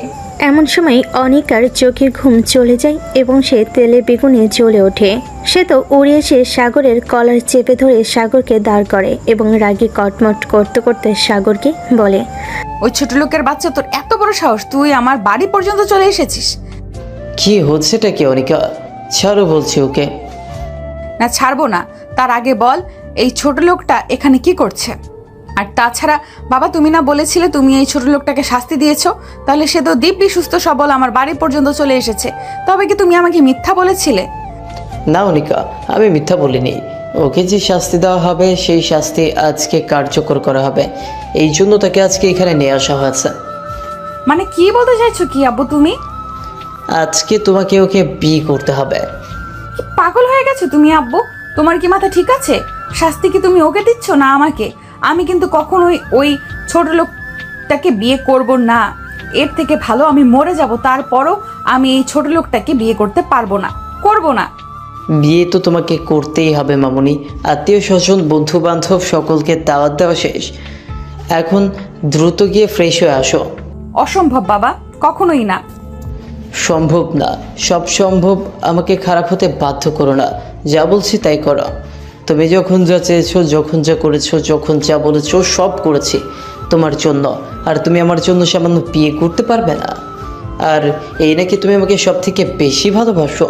এমন সময় অনিকার চোখের ঘুম চলে যায় এবং সে তেলে বেগুনে জ্বলে ওঠে। সে তো উড়ে এসে সাগরের কলার চেপে ধরে সাগরকে দাঁড় করে এবং রাগে কটমট করতে করতে সাগরকে বলে, ওই ছোট লোকের বাচ্চা, তোর এত বড় সাহস, তুই আমার বাড়ি পর্যন্ত চলে এসেছিস। কি হচ্ছেটা কি অনিকা? ছাড়ো বলছি ওকে। না ছাড়বো না, তার আগে বল এই ছোট লোকটা এখানে কি করছে? আর তাছাড়া বাবা, তুমি না বলেছিলে তুমি এই ছোট লোকটাকে শাস্তি দিয়েছো? তাহলে সে তো দিব্যি সুস্থ সবল আমার বাড়ি পর্যন্ত চলে এসেছে, তবে কি তুমি আমাকে মিথ্যা বলেছিলে? না অনিকা, আমি মিথ্যা বলিনি। ওকে যে শাস্তি দেওয়া হবে সেই শাস্তি আজকে কার্যকর করা হবে, এই জন্য তাকে আজকে এখানে নিয়ে আসা হয়েছে। মানে কি বলতে চাইছো কি আব্বু তুমি? আজকে তোমাকে ওকে বিয়ে করতে হবে। কি পাগল হয়ে গেছো তুমি আব্বু? তোমার কি মাথা ঠিক আছে? শাস্তি কি তুমি ওকে দিচ্ছ না আমাকে? আমি কিন্তু কখনোই ওই ছোট লোকটাকে বিয়ে করব না। এর থেকে ভালো আমি মরে যাব, তারপরও আমি এই ছোট লোকটাকে বিয়ে করতে পারবো না, করব না। বিয়ে তো তোমাকে করতেই হবে মামুনি। আত্মীয় স্বজন বন্ধু বান্ধব সকলকে দাওয়াত দেওয়া শেষ, এখন দ্রুত গিয়ে ফ্রেশ হয়ে আসো। অসম্ভব বাবা, কখনোই না। সম্ভব না, সব সম্ভব। আমাকে খারাপ হতে বাধ্য করো না, যা বলছি তাই করো। তুমি যখন যা চেয়েছো, যখন যা করেছো, যখন যা বলেছো সব করেছি তোমার জন্য, আর তুমি আমার জন্য সামান্য বিয়ে করতে পারবে না? আর এই নাকি তুমি আমাকে সব থেকে বেশি ভালোবাসো?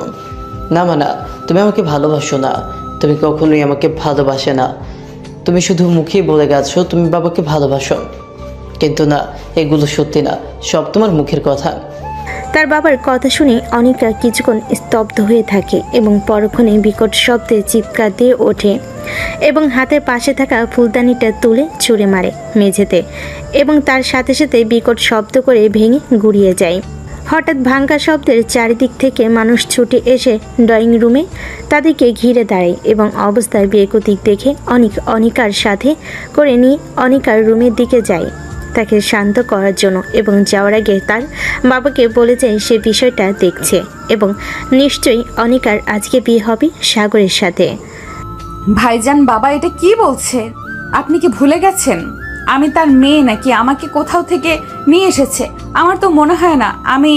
না মানা, তুমি আমাকে ভালোবাসো না, তুমি কখনোই আমাকে ভালোবাসে না। তুমি শুধু মুখেই বলে গেছো তুমি বাবাকে ভালোবাসো, কিন্তু না, এগুলো সত্যি না, সব তোমার মুখের কথা। তার বাবার কথা শুনে অনিকা কিছুক্ষণ স্তব্ধ হয়ে থাকে এবং পরক্ষণে বিকট শব্দে চিৎকার দিয়ে ওঠে এবং হাতের পাশে থাকা ফুলদানিটা তুলে ছুঁড়ে মারে মেঝেতে এবং তার সাথে সাথে বিকট শব্দ করে ভেঙে গুড়িয়ে যায়। হঠাৎ ভাঙ্গা শব্দের চারিদিক থেকে মানুষ ছুটে এসে ড্রয়িং রুমে তাদেরকে ঘিরে দাঁড়ায় এবং অবস্থায় বেকুতিক দেখে অনিকার সাথে করে নিয়ে অনিকার রুমের দিকে যায় তাকে শান্ত করার জন্য, এবং যাওয়ার আগে তার বাবাকে বলে যায় সে বিষয়টা দেখছে এবং নিশ্চয়ই অনিকার আজকে বিয়ে হবে সাগরের সাথে। ভাইজান, বাবা এটা কি বলছে? আপনি কি ভুলে গেছেন আমি তার মেয়ে নাকি আমাকে কোথাও থেকে নিয়ে এসেছে? আমার তো মনে হয় না আমি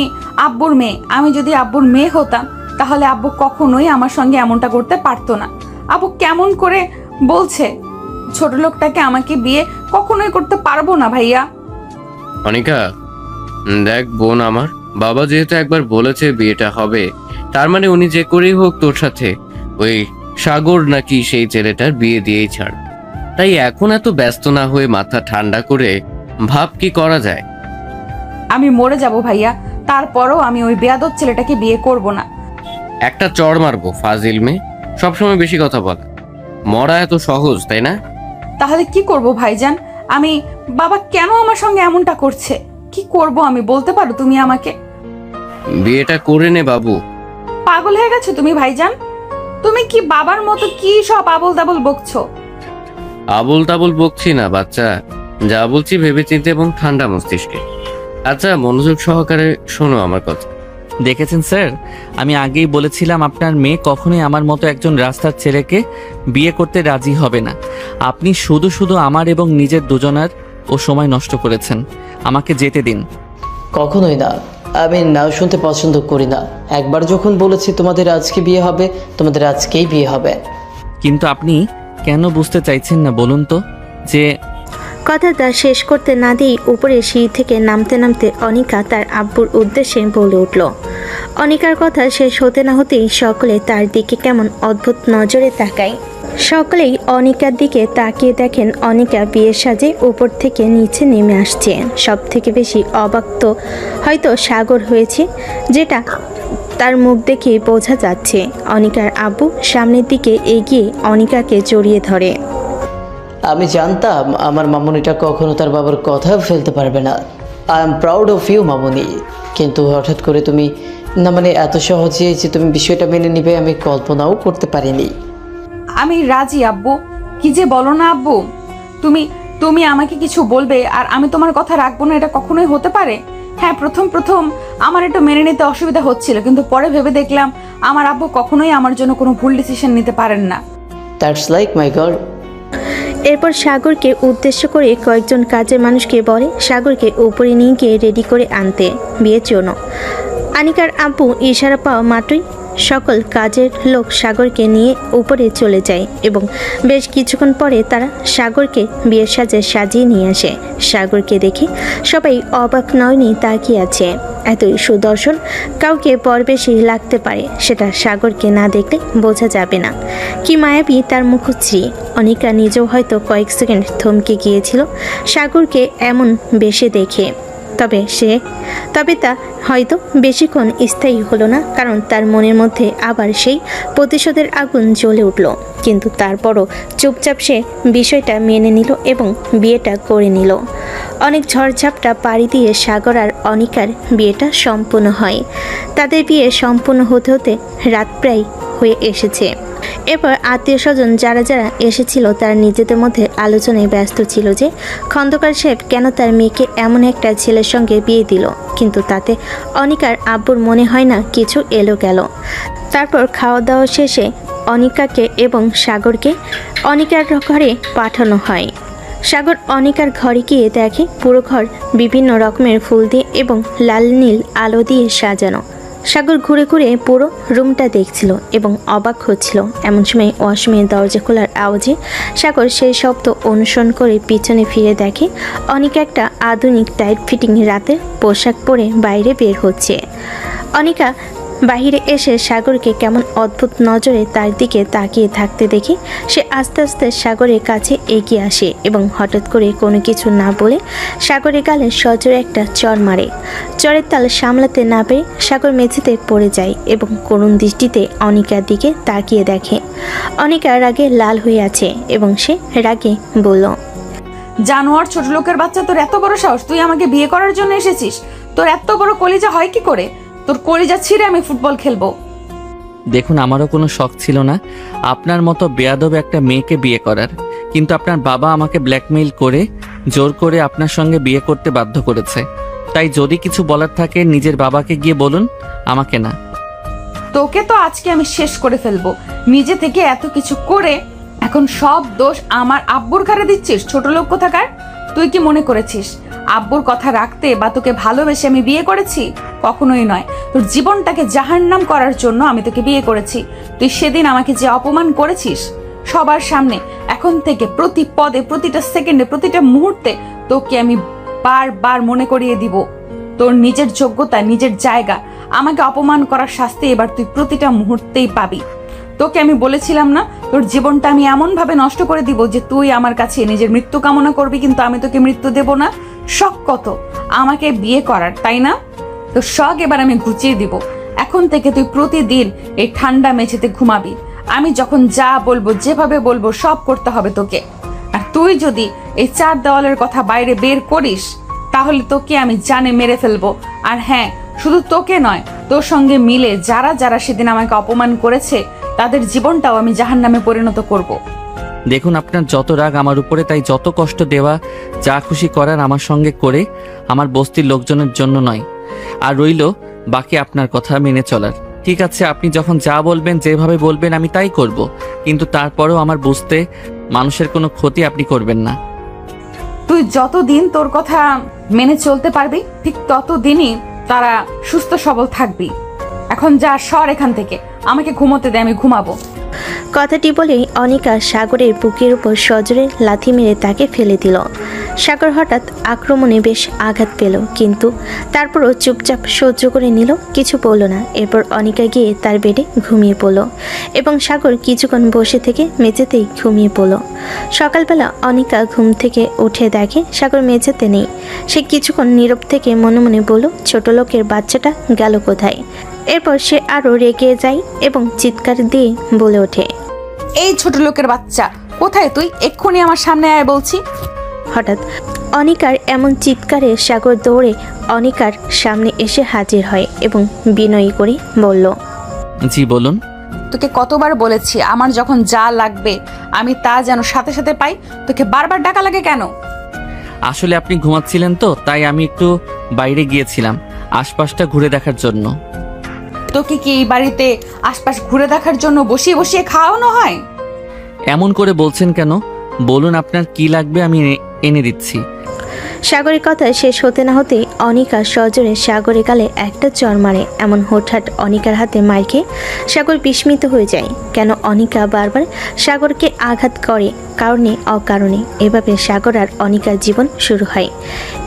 আব্বুর মেয়ে। আমি যদি আব্বুর মেয়ে হতাম তাহলে আব্বু কখনোই আমার সঙ্গে এমনটা করতে পারতো না। আব্বু কেমন করে বলছে? ছোট লোকটাকে আমাকে বিয়ে কখনোই করতে পারবো না ভাইয়া। অনিকা, দেখ বোন আমার, বাবা যেহেতু একবার বলেছে বিয়েটা হবে, তার মানে উনি যে করেই হোক তোর সাথে ওই সাগর নাকি সেই ছেলেটার বিয়ে দিয়েই ছাড়। তাই এখন এত ব্যস্ত না হয়ে মাথা ঠান্ডা করে ভাব কি করা যায়। আমি মরে যাব ভাইয়া, তারপরও আমি ওই বেয়াদব ছেলেটাকে বিয়ে করব না। একটা চড় মারবো ফাজিল মেয়ে, সবসময় বেশি কথা বলা। মরা এত সহজ তাই না? তাহলে কি করব ভাইজান? আমি বাবা কেন আমার সঙ্গে এমনটা করছে? কি করব আমি বলতে পারো তুমি আমাকে? বিয়েটা করে নে বাবু। পাগল হয়ে গেছো তুমি ভাইজান? তুমি কি বাবার মতো কি সব আবল তাবল বকছো? আবল তাবল বকছি না বাচ্চা, যা বলছি ভেবেচিন্তে এবং ঠান্ডা মস্তিষ্কে। আচ্ছা, মনোযোগ সহকারে শোনো আমার কথা। দেখেছেন স্যার, আমি আগেই বলেছিলাম আপনার মেয়ে কখনোই আমার মতো একজন রাস্তার ছেলেকে বিয়ে করতে রাজি হবে না। আপনি শুধু শুধু আমার এবং নিজের দুজনার ও সময় নষ্ট করেছেন। আমাকে যেতে দিন। কখনোই না, আমি না শুনতে পছন্দ করি না। একবার যখন বলেছি তোমাদের আজকে বিয়ে হবে, তোমাদের আজকেই বিয়ে হবে। কিন্তু আপনি কেন বুঝতে চাইছেন না বলুন তো, যে কথাটা শেষ করতে না দিয়েই উপরে সিঁড়ি থেকে নামতে নামতে অনিকা তার আব্বুর উদ্দেশ্যে বলে উঠল। অনিকার কথা শেষ হতে না হতেই সকলে তার দিকে কেমন অদ্ভুত নজরে তাকায়। সকলেই অনিকার দিকে তাকিয়ে দেখেন অনিকা বিয়ের সাজে উপর থেকে নিচে নেমে আসছে। সব থেকে বেশি অবাক তো হয়তো সাগর হয়েছে, যেটা তার মুখ দেখে বোঝা যাচ্ছে। অনিকার আব্বু সামনের দিকে এগিয়ে অনিকাকে জড়িয়ে ধরে। আমি জানতাম আমার মামুনিটা কখনো তার বাবার কথা ফেলতে পারবে না। I am proud of you মামুনি। কিন্তু হঠাৎ করে তুমি, না মানে এত সহজে যে তুমি বিষয়টা মেনে নিবে আমি কল্পনাও করতে পারিনি। আমি রাজি আব্বু। কি যে বলো না আব্বু, তুমি আমাকে কিছু বলবে আর আমি তোমার কথা রাখবো না, এটা কখনোই হতে পারে? হ্যাঁ, প্রথম আমার এটা মেনে নিতে অসুবিধা হচ্ছিল, কিন্তু পরে ভেবে দেখলাম আমার আব্বু কখনোই আমার জন্য কোনো ভুল ডিসিশন নিতে পারেন না। That's like my girl. এরপর সাগরকে উদ্দেশ্য করে কয়েকজন কাজের মানুষকে বলে সাগরকে উপরে নিয়ে গিয়ে রেডি করে আনতে বিয়ের জন্য। আনিকার আব্বু ইশারা পাওয়া মাত্রই সকল কাজের লোক সাগরকে নিয়ে উপরে চলে যায় এবং বেশ কিছুক্ষণ পরে তারা সাগরকে বিয়ের সাজে সাজিয়ে নিয়ে আসে। সাগরকে দেখে সবাই অবাক নয়নি তাকিয়ে আছে। এতই সুদর্শন কাউকে পরবেশী লাগতে পারে, সেটা সাগরকে না দেখলে বোঝা যাবে না। কি মায়াবী তার মুখশ্রী! অনিকা নিজেও হয়তো কয়েক সেকেন্ড থমকে গিয়েছিল সাগরকে এমন বেশে দেখে। তবে তা হয়তো বেশিক্ষণ স্থায়ী হলো না, কারণ তার মনের মধ্যে আবার সেই প্রতিশোধের আগুন জ্বলে উঠল। কিন্তু তারপরও চুপচাপ সে বিষয়টা মেনে নিল এবং বিয়েটা করে নিল। অনেক ঝড়ঝাপটা পাড়ি দিয়ে সাগর আর অনিকার বিয়েটা সম্পূর্ণ হয়। তাদের বিয়ে সম্পূর্ণ হতে হতে রাত প্রায় হয়ে এসেছে। এরপর আত্মীয় স্বজন যারা যারা এসেছিল তারা নিজেদের মধ্যে আলোচনায় ব্যস্ত ছিল যে খন্দকার সাহেব কেন তার মেয়েকে এমন একটা ছেলের সঙ্গে বিয়ে দিল, কিন্তু তাতে অনিকার আব্বুর মনে হয় না কিছু এলো গেল। তারপর খাওয়া দাওয়া শেষে অনিকাকে এবং সাগরকে অনিকার ঘরে পাঠানো হয়। সাগর অনিকার ঘরে গিয়ে দেখে পুরো ঘর বিভিন্ন রকমের ফুল দিয়ে এবং লাল নীল আলো দিয়ে সাজানো। সাগর ঘুরে ঘুরে পুরো রুমটা দেখছিল এবং অবাক হচ্ছিল। এমন সময় ওয়াশরুমের দরজা খোলার আওয়াজে সাগর সেই শব্দ অনুসরণ করে পিছনে ফিরে দেখে অনিকা একটা আধুনিক টাইট ফিটিং রাতের পোশাক পরে বাইরে বের হচ্ছে। অনিকা বাহিরে এসে সাগরকে কেমন অদ্ভুত নজরে তার দিকে তাকিয়ে থাকতে দেখে সে আস্তে আস্তে সাগরের কাছে এগিয়ে আসে এবং হঠাৎ করে কোনো কিছু না বলে সাগরের গালে সজোরে একটা চড় মারে। চড়ের তাল সামলাতে না পেরে সাগর মেঝেতে পড়ে যায় এবং করুণ দৃষ্টিতে অনিকার দিকে তাকিয়ে দেখে অনিকা রাগে লাল হয়ে আছে এবং সে রাগে বলল, জানোয়ার ছোট লোকের বাচ্চা, তোর এত বড় সাহস, তুই আমাকে বিয়ে করার জন্য এসেছিস? তোর এত বড় কলিজা হয় কি করে? তোর কলিজা ছিঁড়ে আমি ফুটবল খেলবো। দেখুন, আমারও কোনো শখ ছিল না আপনার মতো বেয়াদব একটা মেয়েকে বিয়ে করার, কিন্তু আপনার বাবা আমাকে ব্ল্যাকমেইল করে জোর করে আপনার সঙ্গে বিয়ে করতে বাধ্য করেছে। তাই যদি কিছু বলার থাকে নিজের বাবাকে গিয়ে বলুন, আমাকে না। তোকে তো আজকে আমি শেষ করে ফেলবো। নিজে থেকে এত কিছু করে এখন সব দোষ আমার আব্বুর ঘাড়ে দিচ্ছিস? ছোট লোক কোথাকার! তুই কি মনে করেছিস আব্বুর কথা রাখতে বা তোকে ভালোবেসে আমি বিয়ে করেছি? কখনোই নয়। তোর জীবনটাকে জাহান্নাম করার জন্য আমি তোকে বিয়ে করেছি। তুই সেদিন আমাকে যে অপমান করেছিস সবার সামনে, এখন থেকে প্রতি পদে, প্রতিটা সেকেন্ডে, প্রতিটা মুহূর্তে তোকে আমি বারবার মনে করিয়ে দিব তোর নিজের যোগ্যতা, নিজের জায়গা। আমাকে অপমান করার শাস্তি এবার তুই প্রতিটা মুহূর্তেই পাবি। তোকে আমি বলেছিলাম না তোর জীবনটা আমি এমন ভাবে নষ্ট করে দিব যে তুই আমার কাছে নিজের মৃত্যু কামনা করবি, কিন্তু আমি তোকে মৃত্যু দেব না। শখ কত আমাকে বিয়ে করার, তাই না? তো শখ এবার আমি ঘুচিয়ে দিব। এখন থেকে তুই প্রতিদিন এই ঠান্ডা মেঝেতে ঘুমাবি। আমি যখন যা বলবো, যেভাবে বলবো, সব করতে হবে তোকে। আর তুই যদি এই 4 দেওয়ালের কথা বাইরে বের করিস তাহলে তোকে আমি জানে মেরে ফেলবো। আর হ্যাঁ, শুধু তোকে নয়, তোর সঙ্গে মিলে যারা যারা সেদিন আমাকে অপমান করেছে তাদের জীবনটাও আমি জাহান্নামে পরিণত করব। দেখুন, আপনার যত রাগ আমার উপরে, তাই যত কষ্ট দেওয়া, যা খুশি করার আমার সঙ্গে করে, আমার বস্তির লোকজনের জন্য নয়। আর রইল বাকি আপনার কথা মেনে চলার। ঠিক আছে, আপনি যখন যা বলবেন, যেভাবে বলবেন আমি তাই করব, কিন্তু তারপরেও আমার বুঝতে মানুষের কোনো ক্ষতি আপনি করবেন না। তুই যতদিন তোর কথা মেনে চলতে পারবি ঠিক ততদিনই তারা সুস্থ সবল থাকবি। এখন যা, সর এখান থেকে, আমাকে ঘুমোতে দে, আমি ঘুমাবো। কথাটি বলেই অনিকা সাগরের বুকের উপর সজোরে লাথি মেরে তাকে ফেলে দিল। সাগর হঠাৎ আক্রমণে বেশ আঘাত পেল, কিন্তু তারপরও চুপচাপ সহ্য করে নিল, কিছু বলল না। এরপর অনিকা গিয়ে তার বেডে ঘুমিয়ে পড়ল এবং সাগর কিছুক্ষণ বসে থেকে মেঝেতেই ঘুমিয়ে পড়ল। সকালবেলা অনিকা ঘুম থেকে উঠে দেখে সাগর মেঝেতে নেই। সে কিছুক্ষণ নীরব থেকে মনে মনে বলল, ছোট লোকের বাচ্চাটা গেল কোথায়? এরপর সে আরও রেগে যায় এবং চিৎকার দিয়ে বলে ওঠে, এই ছোট লোকের বাচ্চা, কোথায় তুই? এক্ষুনি আমার সামনে আয় বলছি। হঠাৎ অনিকার এমন চিৎকারে সাগর দৌড়ে অনিকার সামনে এসে হাজির হয় এবং বিনয়ী করে বলল, জি বলুন। তোকে কতবার বলেছি আমার যখন যা লাগবে আমি তা যেন সাথে সাথে পাই, তোকে বারবার ডাকা লাগে কেন? আসলে আপনি ঘুমাচ্ছিলেন তো, তাই আমি একটু বাইরে গিয়েছিলাম আশপাশটা ঘুরে দেখার জন্য। তোকে কি এই বাড়িতে আশপাশ ঘুরে দেখার জন্য বসিয়ে বসিয়ে খাওয়ানো হয়? এমন করে বলছেন কেন? বলুন আপনার কি লাগবে, আমি এনে দিচ্ছি। সাগরের কথা শেষ হতে না হতেই অনিকা সজোরে সাগরের গালে একটা চড় মারে। এমন হঠাৎ অনিকার হাতে মার খেয়ে সাগর বিস্মিত হয়ে যায়। কেন অনিকা বারবার সাগরকে আঘাত করে কারণে অকারণে। এভাবে সাগর আর অনিকার জীবন শুরু হয়।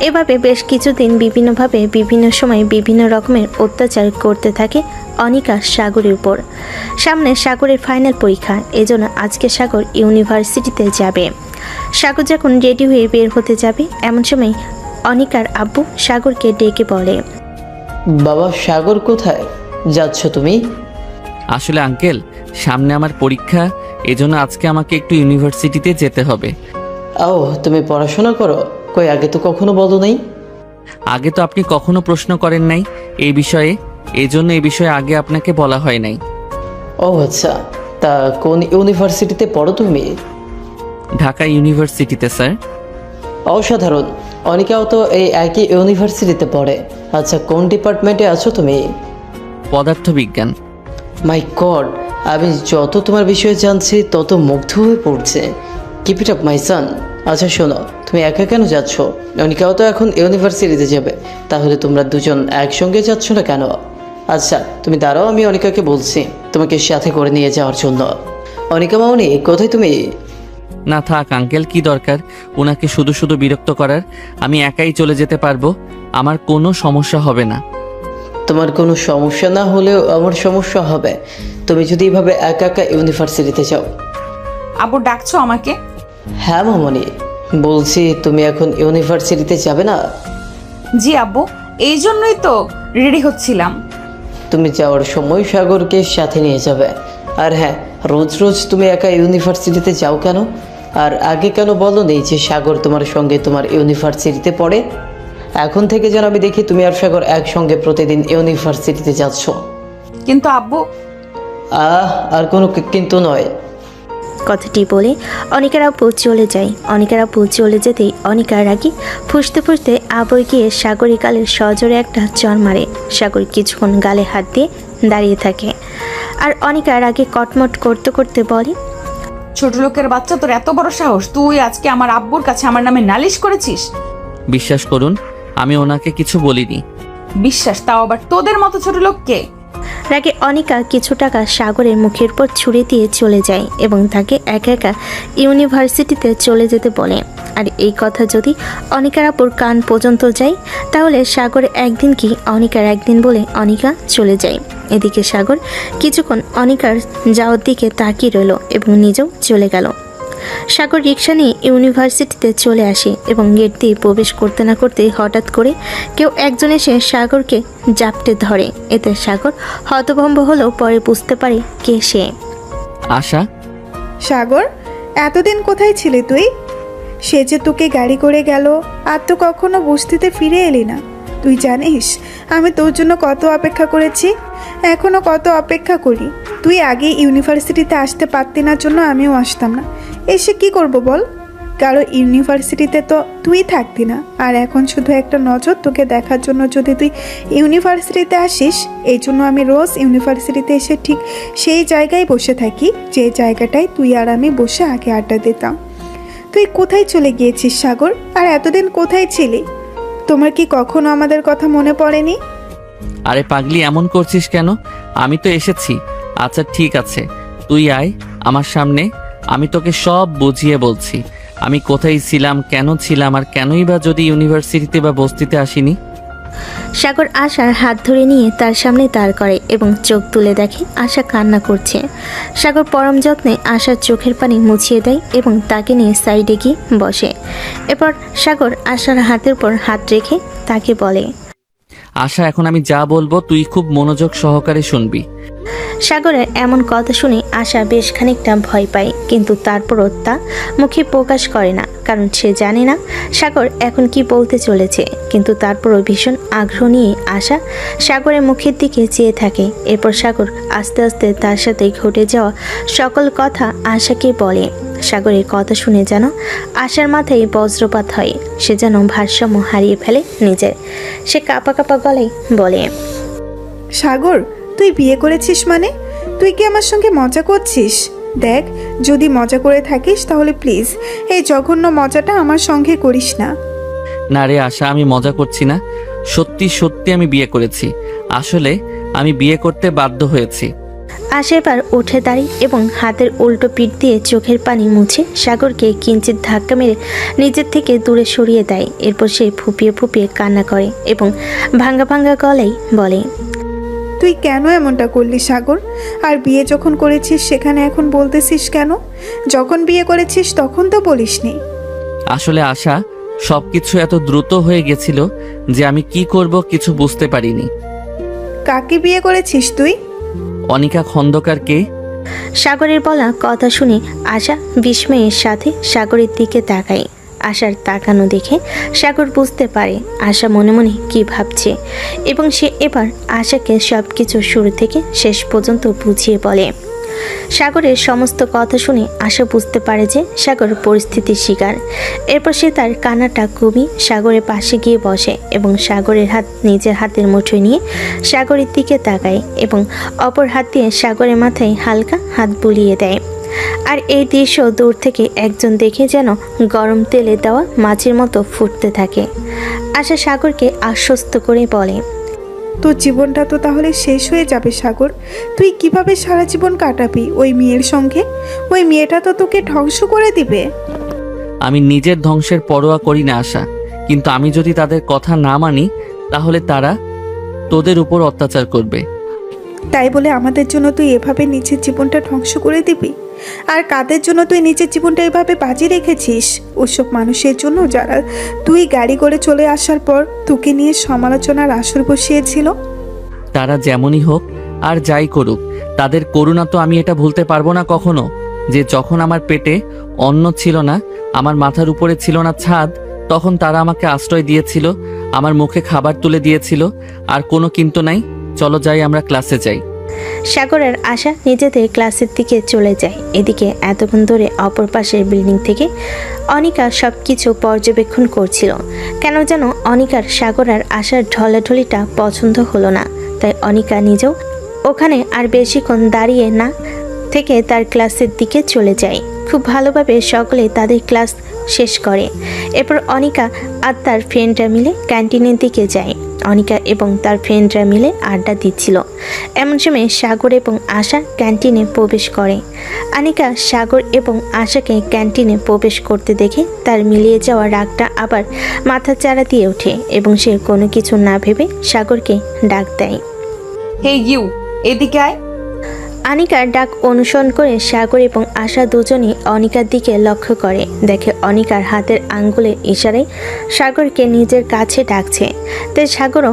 এভাবে বেশ কিছুদিন বিভিন্নভাবে বিভিন্ন সময় বিভিন্ন রকমের অত্যাচার করতে থাকে অনিকা সাগরের উপর। সামনে সাগরের ফাইনাল পরীক্ষা, এজন্য আজকে সাগর ইউনিভার্সিটিতে যাবে। সাগর যখন রেডি হয়ে বের হতে যাবে এমন সময় অনিকার আব্বু সাগরকে ডেকে বলে, বাবা সাগর কোথায় যাচ্ছ তুমি? আসলে আঙ্কেল, সামনে আমার পরীক্ষা, এজন্য আজকে আমাকে একটু ইউনিভার্সিটিতে যেতে হবে। ও তুমি পড়াশোনা করো? কই আগে তো কখনো বলো নাই। আগে তো আপনি কখনো প্রশ্ন করেন নাই এই বিষয়ে, এজন্য এই বিষয়ে আগে আপনাকে বলা হয় নাই। ও আচ্ছা, তা কোন ইউনিভার্সিটিতে পড়ো তুমি? ঢাকা ইউনিভার্সিটিতে স্যার। অসাধারণ, অনিকাও তো এই একই ইউনিভার্সিটিতে পড়ে। আচ্ছা কোন ডিপার্টমেন্টে আছো তুমি? পদার্থবিজ্ঞান। মাই গড, আমি যত তোমার বিষয়ে জানছি তত মুগ্ধ হয়ে পড়ছে। কিপ ইট আপ মাই সান। আচ্ছা শোনো, তুমি একা কেন যাচ্ছ? অনিকাও তো এখন ইউনিভার্সিটিতে যাবে, তাহলে তোমরা দুজন একসঙ্গে যাচ্ছ না কেন? আচ্ছা তুমি দাঁড়াও, আমি অনিকাকে বলছি তোমাকে সাথে করে নিয়ে যাওয়ার জন্য। অনিকা মামনি কোথায় তুমি? না থাক আঙ্কেল, কি দরকার ওনাকে শুধু শুধু বিরক্ত করার। আমি একাই চলে যেতে পারবো, আমার কোনো সমস্যা হবে না। তোমার কোনো সমস্যা না হলেও আমার সমস্যা হবে তুমি যদি এভাবে একা একা ইউনিভার্সিটিতে যাও। আব্বু ডাকছো আমাকে? হ্যাঁ মামনি, বলছি তুমি এখন ইউনিভার্সিটিতে যাবে না? জি আব্বু, এই জন্যই তো রেডি হচ্ছিলাম। তুমি যাওয়ার সময় সাগরকে সাথে নিয়ে যাবে। আর হ্যাঁ, রোজ রোজ তুমি একা ইউনিভার্সিটিতে যাও কেন? আর আগে কেন বলো নেই যে সাগর তোমার সঙ্গে তোমার ইউনিভার্সিটিতে পড়ে? এখন থেকে যেন আমি দেখি তুমি আর সাগর একসঙ্গে প্রতিদিন ইউনিভার্সিটিতে যাচ্ছ। কিন্তু আব্বু, আর কোনো কিন্তু নয়। কথাটি বলে অনিকার আব্বু চলে যায়। অনিকার আব্বু চলে যেতেই অনিকার রাগি ফুঁসতে ফুঁসতে আবই গিয়ে সাগরের গালে সজোরে একটা চর মারে। সাগর কিছুক্ষণ গালে হাত দিয়ে দাঁড়িয়ে থাকে আর অনিকার আগে কটমট করতে করতে বলে, ছোট লোকের বাচ্চা, তোর এত বড় সাহস, তুই আজকে আমার আব্বুর কাছে আমার নামে নালিশ করেছিস? বিশ্বাস করুন, আমি ওনাকে কিছু বলিনি। বিশ্বাস? তাও আবার তোদের মতো ছোট লোককে? রাগে অনিকা কিছু টাকা সাগরের মুখের উপর ছুঁড়ে দিয়ে চলে যায় এবং তাকে একা একা ইউনিভার্সিটিতে চলে যেতে বলে। আর এই কথা যদি অনিকার আপুর কান পর্যন্ত যায় তাহলে সাগর একদিন কি অনিকার একদিন বলে অনিকা চলে যায়। এদিকে সাগর কিছুক্ষণ অনিকার যাওয়ার দিকে তাকিয়ে রইল এবং নিজেও চলে গেল। সাগর রিক্সা নিয়ে ইউনিভার্সিটিতে চলে আসে এবং গেট দিয়ে প্রবেশ করতে না করতেই হঠাৎ করে কেউ একজন এসে সাগরকে জাপটে ধরে। এতে সাগর হতভম্ব হলেও পরে বুঝতে পারে কে সে। আশা। সাগর, এতদিন কোথায় ছিলে তুই? সে যে তোকে গাড়ি করে গেল, আর তো কখনো বস্তিতে ফিরে এলি না। তুই জানিস আমি তোর জন্য কত অপেক্ষা করেছি, এখনো কত অপেক্ষা করি। তুই আগে ইউনিভার্সিটিতে আসতে পারতি না জন্য আমিও আসতাম না। এসে কি করব বল? কারো ইউনিভার্সিটিতে তো তুই থাকতি না, আর এখন শুধু একটা নজর তোকে দেখার জন্য যদি তুই ইউনিভার্সিটিতে আসিস, এই জন্য আমি রোজ ইউনিভার্সিটিতে এসে ঠিক সেই জায়গায় বসে থাকি যে জায়গাটায় তুই আর আমি বসে আগে আড্ডা দিতাম। তুই কোথায় চলে গিয়েছিস সাগর? আর এতদিন কোথায় ছিলি? তোমার কি কখনো আমাদের কথা মনে পড়েনি? আরে পাগলি, এমন করছিস কেন? আমি তো এসেছি। আচ্ছা ঠিক আছে, তুই আয় আমার সামনে, আমি তোকে সব বুঝিয়ে বলছি আমি কোথায় ছিলাম, কেন ছিলাম, আর কেনই বা যদি ইউনিভার্সিটিতে বা বস্তিতে আসিনি। সাগর আশার হাত ধরে নিয়ে তার সামনে দাঁড় করে এবং চোখ তুলে দেখে আশা কান্না করছে। সাগর পরম যত্নে আশার চোখের পানি মুছিয়ে দেয় এবং তাকে নিয়ে সাইডে গিয়ে বসে। এরপর সাগর আশার হাতের উপর হাত রেখে তাকে বলে, আশা, এখন আমি যা বলবো তুই খুব মনোযোগ সহকারে শুনবি। সাগরের এমন কথা শুনে আশা বেশ খানিকটা ভয় পায়, কিন্তু তারপরও তা মুখে প্রকাশ করে না, কারণ সে জানে না সাগর এখন কি বলতে চলেছে। কিন্তু তারপরও ভীষণ আগ্রহ নিয়ে আশা সাগরের মুখের দিকে চেয়ে থাকে। এরপর সাগর আস্তে আস্তে তার সাথে ঘটে যাওয়া সকল কথা আশাকে বলে। সাগরের কথা শুনে যেন আশার মাথায় বজ্রপাত হয়, সে যেন ভারসাম্য হারিয়ে ফেলে নিজের। সে কাঁপা কাঁপা গলায় বলে, সাগর, তুই বিয়ে করেছিস মানে? তুই কি আমার সঙ্গে মজা করছিস? দেখ, যদি মজা করে থাকিস তাহলে প্লিজ এই জঘন্য মজাটা আমার সঙ্গে করিস না। না রে আশা, আমি মজা করছি না, সত্যি সত্যি আমি বিয়ে করেছি। আসলে আমি বিয়ে করতে বাধ্য হয়েছি। আশা এবার উঠে দাঁড়িয়ে এবং হাতের উল্টো পিঠ দিয়ে চোখের পানি মুছে সাগরকে কিঞ্চিত ধাক্কা মেরে নিজের থেকে দূরে সরিয়ে দেয়। এরপর সে ফুপিয়ে ফুপিয়ে কান্না করে এবং ভাঙ্গা ভাঙ্গা গলায় বলে, তুই কেন এমনটা করলি সাগর? আর বিয়ে যখন করেছিস সেখানে এখন বলতেছিস কেন? যখন বিয়ে করেছিস তখন তো বলিসনি। আসলে আশা, সবকিছু এত দ্রুত হয়ে গেছিল যে আমি কি করব কিছু বুঝতে পারিনি। কাকে বিয়ে করেছিস তুই? অনিকা খন্দকারকে। সাগরের বলা কথা শুনে আশা বিস্ময়ের সাথে সাগরের দিকে তাকায়। আশার তাকানো দেখে সাগর বুঝতে পারে আশা মনে মনে কি ভাবছে, এবং সে এবার আশাকে সব কিছু শুরু থেকে শেষ পর্যন্ত বুঝিয়ে বলে। সাগরের সমস্ত কথা শুনে আশা বুঝতে পারে যে সাগর পরিস্থিতির শিকার। এরপর সে তার কান্নাটা কমিয়ে সাগরের পাশে গিয়ে বসে এবং সাগরের হাত নিজের হাতের মুঠোয় নিয়ে সাগরের দিকে তাকায় এবং অপর হাত দিয়ে সাগরের মাথায় হালকা হাত বুলিয়ে দেয়। আর এই দৃশ্য দূর থেকে একজন দেখে যেন গরম তেলে দেওয়া মাছের মতো ফুটতে থাকে। আশা সাগরকে আশ্বস্ত করে বলে, তোর জীবনটা তো তাহলে শেষ হয়ে যাবে সাগর। তুই কিভাবে সারা জীবন কাটাবি ওই মেয়ের সঙ্গে? ওই মেয়েটা তো তোকে ধ্বংস করে দিবে। আমি নিজের ধ্বংসের পরোয়া করি না আশা, কিন্তু আমি যদি তাদের কথা না মানি তাহলে তারা তোদের উপর অত্যাচার করবে। তাই বলে আমাদের জন্য তুই এভাবে নিজের জীবনটা ধ্বংস করে দিবি? আর কাদের জন্য তুই নিজের জীবনটা এভাবে বাজি রেখেছিস? ওসব মানুষের জন্য যারা তুই গাড়ি করে চলে আসার পর তোকে নিয়ে সমালোচনার আসর বসিয়েছিল। তারা যেমনই হোক আর যাই করুক, তাদের করুণা তো আমি এটা ভুলতে পারবো না কখনো। যে যখন আমার পেটে অন্ন ছিল না, আমার মাথার উপরে ছিল না ছাদ, তখন তারা আমাকে আশ্রয় দিয়েছিল, আমার মুখে খাবার তুলে দিয়েছিল। আর কোনো কিন্তু নাই। চলো যাই, আমরা ক্লাসে যাই। সাগর আর আশা নিজেদের ক্লাসের দিকে চলে যায়। এদিকে এতক্ষণ ধরে অপর পাশের বিল্ডিং থেকে অনিকা সব কিছু পর্যবেক্ষণ করছিল। কেন যেন অনিকার সাগর আর আশার ঢলাঢলিটা পছন্দ হলো না। তাই অনিকা নিজেও ওখানে আর বেশিক্ষণ দাঁড়িয়ে না থেকে তার ক্লাসের দিকে চলে যায়। খুব ভালোভাবে সকলে তাদের ক্লাস শেষ করে। এরপর অনিকা আর তার ফ্রেন্ডরা মিলে ক্যান্টিনের দিকে যায়। অনিকা এবং তার ফ্রেন্ডরা মিলে আড্ডা দিচ্ছিল। এমন সময় সাগর এবং আশা ক্যান্টিনে প্রবেশ করে। অনিকা সাগর এবং আশাকে ক্যান্টিনে প্রবেশ করতে দেখে তার মিলিয়ে যাওয়া রাগটা আবার মাথা চাড়া দিয়ে ওঠে এবং সে কোনো কিছু না ভেবে সাগরকে ডাক দেয়। হে ইউ, এদিকে আয়। অনিকার ডাক অনুসরণ করে সাগর এবং আশা দুজনই অনিকার দিকে লক্ষ্য করে। দেখে অনিকার হাতের আঙ্গুলের ইশারায় সাগরকে নিজের কাছে ডাকছে। তাই সাগরও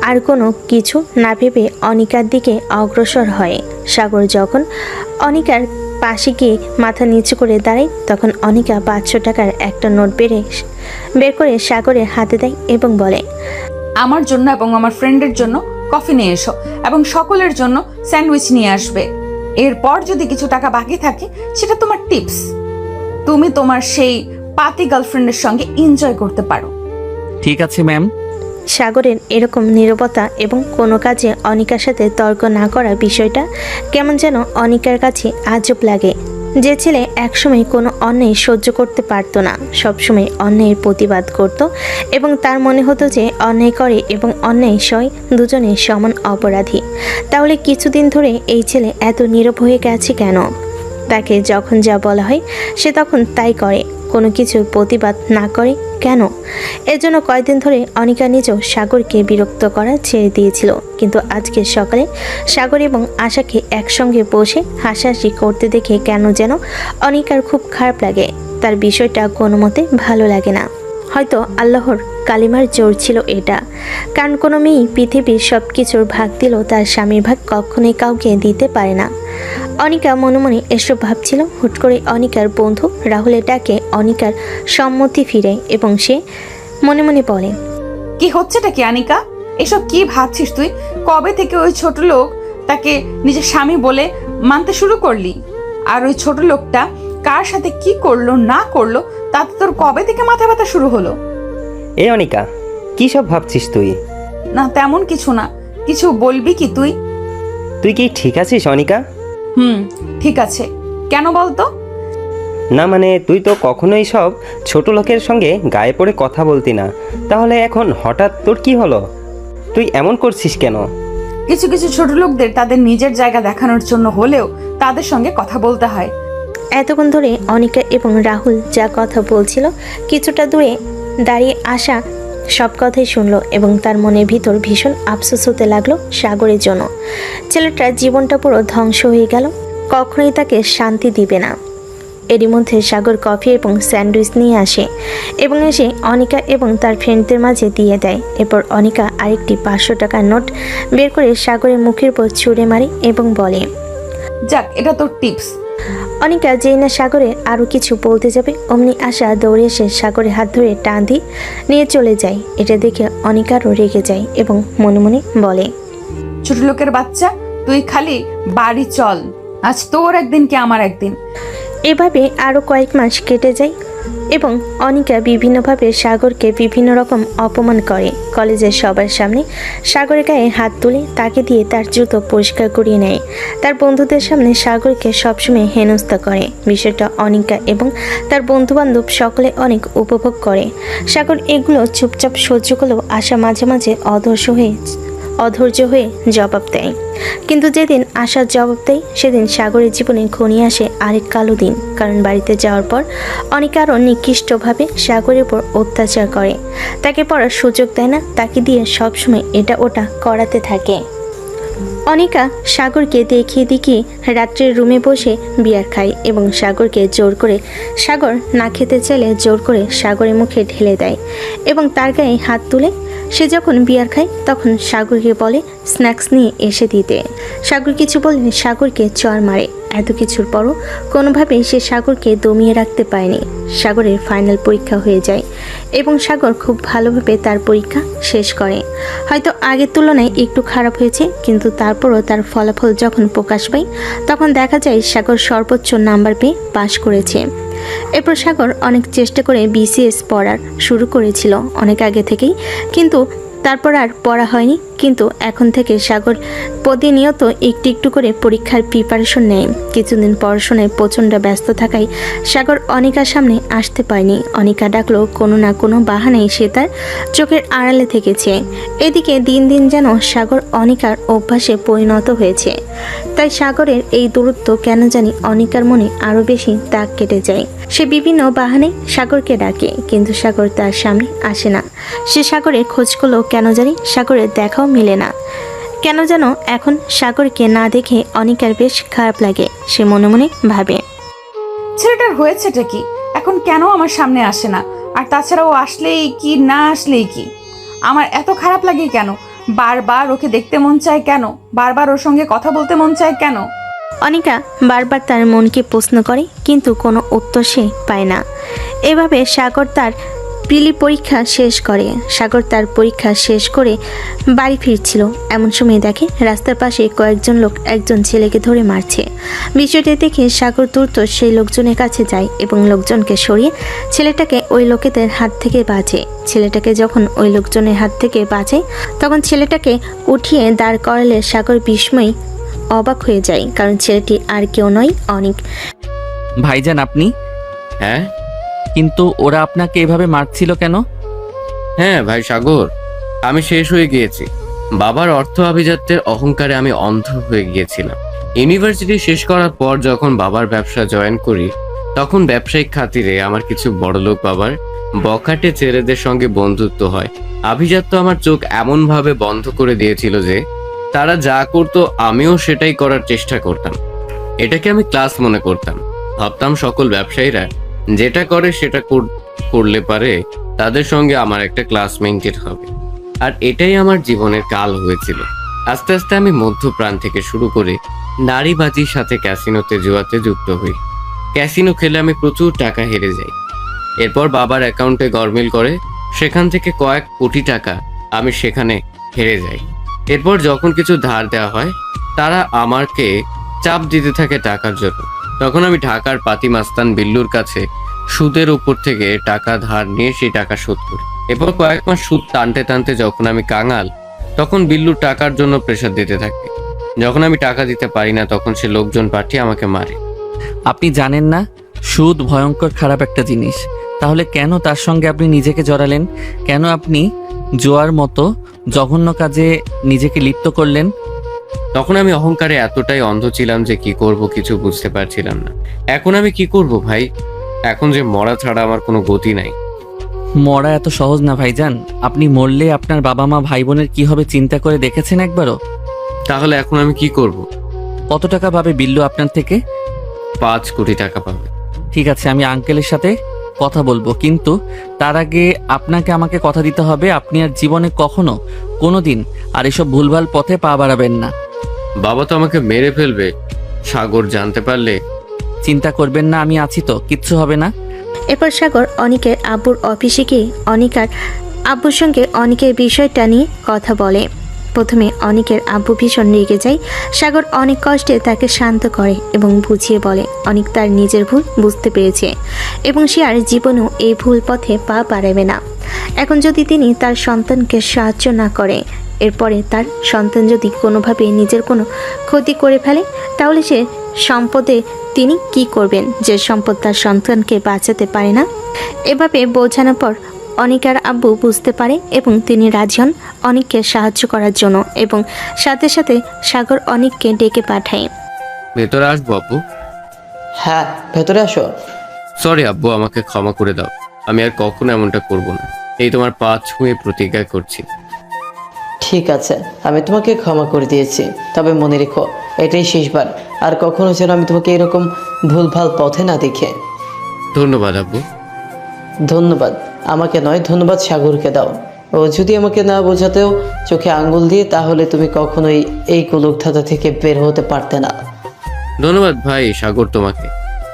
আর কোনো কিছু না ভেবে অনিকার দিকে অগ্রসর হয়। সাগর যখন অনিকার পাশে গিয়ে মাথা নিচু করে দাঁড়ায়, তখন অনিকা 500 টাকার একটা নোট বের করে সাগরের হাতে দেয় এবং বলে, আমার জন্য এবং আমার ফ্রেন্ডের জন্য কফি নিয়ে এসো এবং সকলের জন্য স্যান্ডউইচ নিয়ে আসবে। এরপর যদি কিছু টাকা বাকি থাকে সেটা তোমার টিপস। তুমি তোমার সেই পাতি গার্লফ্রেন্ডের সঙ্গে এনজয় করতে পারো। ঠিক আছে ম্যাম। সাগরের এরকম নীরবতা এবং কোনো কাজে অনিকার সাথে তর্ক না করা বিষয়টা কেমন যেন অনিকার কাছে আজব লাগে। যে ছেলে একসময় কোনো অন্যায় সহ্য করতে পারতো না, সবসময় অন্যায়ের প্রতিবাদ করত এবং তার মনে হতো যে অন্যায় করে এবং অন্যায় সয় দুজনে সমান অপরাধী, তাহলে কিছুদিন ধরে এই ছেলে এত নীরব হয়ে গেছে কেন? তাকে যখন যা বলা হয় সে তখন তাই করে, কোনো কিছুর প্রতিবাদ না করে কেন? এর জন্য কয়েকদিন ধরে অনিকা নিজেও সাগরকে বিরক্ত করা ছেড়ে দিয়েছিল। কিন্তু আজকে সকালে সাগর এবং আশাকে একসঙ্গে বসে হাসাহাসি করতে দেখে কেন যেন অনিকার খুব খারাপ লাগে। তার বিষয়টা কোনো মতে ভালো লাগে না। হয়তো আল্লাহর কালিমার জোর ছিল এটা, কারণ কোনো মেয়ে পৃথিবীর সব কিছুর ভাগ দিলেও তার স্বামীর ভাগ কখনোই কাউকে দিতে পারে না। অনিকা মনে মনে এসব ভাবছিল। হুট করে অনিকার বন্ধু রাহুলের ডাকে অনিকার সম্মতি ফিরে এবং সে মনে মনে বলে, কি হচ্ছেটা কি অনিকা? এসব কি ভাবছিস তুই? কবে থেকে ওই ছোট লোক তাকে নিজের স্বামী বলে মানতে শুরু করলি? আর ওই ছোট লোকটা কার সাথে কি করলো না করলো তাতে তোর কবে থেকে মাথা ব্যথা শুরু হলো? এ অনিকা, কি সব ভাবছিস তুই? না তেমন কিছু না। কিছু বলবি কি তুই? তুই কি ঠিক আছিস অনিকা? ঠিক আছে। কেন বলতো? না মানে তুই তো কখনোই সব ছোট লোকের সঙ্গে গায়ে পড়ে কথা বলতি না, তাহলে এখন হঠাৎ তোর কি হলো? তুই এমন করছিস কেন? কিছু কিছু ছোট লোকদের তাদের নিজের জায়গা দেখানোর জন্য হলেও তাদের সঙ্গে কথা বলতে হয়। এতক্ষণ ধরে অনিকা এবং রাহুল যা কথা বলছিল কিছুটা দূরে দাঁড়িয়ে আসা সব কথাই শুনলো এবং তার মনের ভিতর ভীষণ আফসোস হতে লাগলো সাগরের জন্য। ছেলেটার জীবনটা পুরো ধ্বংস হয়ে গেল, কখনোই তাকে শান্তি দিবে না। এরই মধ্যে সাগর কফি এবং স্যান্ডউইচ নিয়ে আসে এবং এসে অনিকা এবং তার ফ্রেন্ডদের মাঝে দিয়ে দেয়। এরপর অনিকা আরেকটি 500 টাকার নোট বের করে সাগরের মুখের উপর ছুঁড়ে মারে এবং বলে, যাক, এটা তোর টিপস। অনিকা যেই না সাগরের আরও কিছু বলতে যাবে অমনি আশা দৌড়ে এসে সাগরের হাত ধরে টান দিয়ে নিয়ে চলে যায়। এটা দেখে অনিকারও রেগে যায় এবং মনে মনে বলে, ছোট লোকের বাচ্চা, তুই খালি বাড়ি চল, আজ তোর একদিন কি আমার একদিন। এভাবে আরও কয়েক মাস কেটে যায় এবং অনিকা বিভিন্নভাবে সাগরকে বিভিন্ন রকম অপমান করে। কলেজের সবার সামনে সাগরের গায়ে হাত তুলে তাকে দিয়ে তার জুতো পরিষ্কার করিয়ে নেয়। তার বন্ধুদের সামনে সাগরকে সবসময় হেনস্থা করে। বিষয়টা অনিকা এবং তার বন্ধুবান্ধব সকলে অনেক উপভোগ করে। সাগর এগুলো চুপচাপ সহ্য করলেও আশা মাঝে মাঝে অধৈর্য হয়ে জবাব দেয়। কিন্তু যেদিন আশার জবাব দেয় সেদিন সাগরের জীবনে ঘনিয়ে আসে আরেক কালো দিন। কারণ বাড়িতে যাওয়ার পর অনিকা আরও নিকৃষ্টভাবে সাগরের উপর অত্যাচার করে। তাকে পড়ার সুযোগ দেয় না, তাকে দিয়ে সবসময় এটা ওটা করাতে থাকে। অনিকা সাগরকে দেখিয়ে রাত্রের রুমে বসে বিয়ার খায় এবং সাগরকে জোর করে, সাগর না খেতে চাইলে জোর করে সাগরের মুখে ঢেলে দেয় এবং তার গায়ে হাত তুলে সে যখন বিয়ার খায় তখন সাগরকে বলে স্ন্যাক্স নিয়ে এসে দিতে। সাগর কিছু বললে সাগরকে চড় মারে। এত কিছুর পরও কোনোভাবেই সে সাগরকে দমিয়ে রাখতে পারেনি। সাগরের ফাইনাল পরীক্ষা হয়ে যায় এবং সাগর খুব ভালোভাবে তার পরীক্ষা শেষ করে। হয়তো আগের তুলনায় একটু খারাপ হয়েছে, কিন্তু তারপরও তার ফলাফল যখন প্রকাশ পায় তখন দেখা যায় সাগর সর্বোচ্চ নাম্বার পেয়ে পাশ করেছে। এরপর সাগর অনেক চেষ্টা করে বিসিএস পড়ার শুরু করেছিল অনেক আগে থেকেই, কিন্তু তারপর আর পড়া হয়নি। কিন্তু এখন থেকে সাগর প্রতিনিয়ত একটু একটু করে পরীক্ষার প্রিপারেশন নেয়। কিছুদিন পড়াশোনায় প্রচণ্ড ব্যস্ত থাকায় সাগর অনিকার সামনে আসতে পারেনি। অনিকা ডাকলেও কোনো না কোনো বাহানায় সে তার চোখের আড়ালে থেকেছে। এদিকে দিন দিন যেন সাগর অনিকার অভ্যাসে পরিণত হয়েছে। তাই সাগরের এই দূরত্ব কেন জানি অনিকার মনে আরও বেশি দাগ কেটে যায়। সে বিভিন্ন বাহানায় সাগরকে ডাকে, কিন্তু সাগর তার সামনে আসে না। সে সাগরের খোঁজ করলেও কেন জানি সাগরের দেখাও মেলে না। কেন যেন এখন সাগরকে না দেখে অনিকার বেশ খারাপ লাগে। সে মনে মনে ভাবে, ছেলেটার হয়েছেটা কি, এখন কেন আমার সামনে আসে না? আর তাছাড়া ও আসলেই কি না আসলেই কি, আমার এত খারাপ লাগে কেন? বারবার ওকে দেখতে মন চায় কেন? বারবার ওর সঙ্গে কথা বলতে মন চায় কেন? অনিকা বারবার তার মনকে প্রশ্ন করে, কিন্তু কোনো উত্তর সে পায় না। এভাবে সাগর তার প্রিলি পরীক্ষা শেষ করে। সাগর তার পরীক্ষা শেষ করে বাড়ি ফিরছিল, এমন সময় দেখে রাস্তার পাশে কয়েকজন লোক একজন ছেলেকে ধরে মারছে। বিষয়টি দেখে সাগর দ্রুত সেই লোকজনের কাছে যায় এবং লোকজনকে সরিয়ে ছেলেটাকে ওই লোকেদের হাত থেকে বাঁচে। ছেলেটাকে যখন ওই লোকজনের হাত থেকে বাঁচে তখন ছেলেটাকে উঠিয়ে দাঁড় করালে সাগর বিস্ময় অবাক হয়ে যায়, কারণ ছেলেটি আর কেউ নয়, অনিক। ভাইজান আপনি? হ্যাঁ কিন্তু ওরা আপনাকে এভাবে মারছিল কেন? হ্যাঁ ভাই সাগর, আমি শেষ হয়ে গিয়েছি। বাবার অর্থ আভিজাত্যের অহংকারে আমি অন্ধ হয়ে গিয়েছিলাম। ইউনিভার্সিটি শেষ করার পর যখন বাবার ব্যবসা জয়েন করি তখন ব্যবসায়িক খাতিরে আমার কিছু বড়লোক বাবার বখাটে ছেলেদের সঙ্গে বন্ধুত্ব হয়। আভিজাত্য আমার চোখ এমনভাবে বন্ধ করে দিয়েছিল যে তারা যা করতো আমিও সেটাই করার চেষ্টা করতাম। এটাকে আমি ক্লাস মনে করতাম। ভাবতাম সকল ব্যবসায়ীরা যেটা করে সেটা করলে পারে তাদের সঙ্গে আমার একটা ক্লাস মেইনটেন হবে। আর এটাই আমার জীবনের কাল হয়েছিল। আস্তে আস্তে আমি মধ্যপ্রাণ থেকে শুরু করে নারীবাজির সাথে ক্যাসিনোতে জুয়াতে যুক্ত হই। ক্যাসিনো খেলে আমি প্রচুর টাকা হেরে যাই। এরপর বাবার অ্যাকাউন্টে গরমিল করে সেখান থেকে কয়েক কোটি টাকা আমি সেখানে হেরে যাই। এরপর যখন কিছু ধার দেওয়া হয় তারা আমাকে চাপ দিতে থাকে টাকার জন্য। তখন আমি ঢাকার পাতি মাস্তান বিল্লুর কাছে সুদের উপর থেকে টাকা ধার নিয়ে সেই টাকা শোধ করি। এরপর কয়েক মাস সুদ টানতে টানতে যখন আমি কাঙাল তখন বিল্লু টাকার জন্য প্রেশার দিতে থাকে। যখন আমি টাকা দিতে পারি না তখন সে লোকজন পাঠিয়ে আমাকে মারে। আপনি জানেন না সুদ ভয়ঙ্কর খারাপ একটা জিনিস? তাহলে কেন তার সঙ্গে আপনি নিজেকে জড়ালেন? কেন আপনি জোয়ার মতো জঘন্য কাজে নিজেকে লিপ্ত করলেন? তখন আমি অহংকারে এতটাই অন্ধ ছিলাম যে কি করব কিছু বুঝতে পারছিলাম না। এখন আমি কি করব ভাই? এখন যে মরা ছাড়া আমার কোনো গতি নাই। মরা এত সহজ না ভাইজান। আপনি মরলে আপনার বাবা মা ভাই বোনের কি হবে চিন্তা করে দেখেছেন একবারও? তাহলে এখন আমি কি করব? কত টাকা পাবে বিল্লু আপনার থেকে? 5 কোটি টাকা পাবে। ঠিক আছে, আমি আঙ্কেলের সাথে কথা বলবো, কিন্তু তার আগে আপনাকে আমাকে কথা দিতে হবে আপনি আর জীবনে কখনো কোনোদিন আর এসব ভুলভাল পথে পা বাড়াবেন না। বাবা তো আমাকে মেরে ফেলবে সাগর জানতে পারলে। চিন্তা করবেন না, আমি আছি তো, কিচ্ছু হবে না। এরপর সাগর অনিকের আব্বুর অফিসে গিয়ে অনিকার আব্বুর সঙ্গে অনিকের বিষয়টা নিয়ে কথা বলে। প্রথমে অনিকের আব্বু ভীষণ রেগে যায়। সাগর অনেক কষ্টে তাকে শান্ত করে এবং বুঝিয়ে বলে অনিক তার নিজের ভুল বুঝতে পেরেছে এবং সে আর জীবনেও এই ভুল পথে পা বাড়াবে না। এখন যদি তিনি তার সন্তানকে সাহায্য না করে, এরপরে তার সন্তান যদি কোনোভাবে নিজের কোনো ক্ষতি করে ফেলে, তাহলে সে সম্পদে তিনি কি করবেন, যে সম্পদ তার সন্তানকে বাঁচাতে পারে না। এভাবে বোঝানোর পর অনিকার আব্বু বুঝতে পারে এবং তিনি রাজি হন অনিককে সাহায্য করার জন্য এবং সাথে সাথে সাগর অনিককে ডেকে পাঠায়। ভেতরে আসবো আব্বু? হ্যাঁ, ভেতরে আসো। সরি আব্বু, আমাকে ক্ষমা করে দাও। আমি আর কখনো এমনটা করব না। এই তোমার পা ছুঁয়ে প্রতিজ্ঞা করছি। ঠিক আছে, আমি তোমাকে ক্ষমা করে দিয়েছি, তবে মনে রেখো এটাই শেষবার। আর কখনো যেন আমি তোমাকে এরকম ভুলভাল পথে না দেখে। ধন্যবাদ আব্বু। ধন্যবাদ আমাকে নয়, ধন্যবাদ সাগরকে দাও। ও যদি আমাকে না বোঝাতেও চোখে আঙ্গুল দিয়ে, তাহলে তুমি কখনোই এই কুলুকধাতা থেকে বের হতে পারতে না। ধন্যবাদ ভাই সাগর তোমাকে।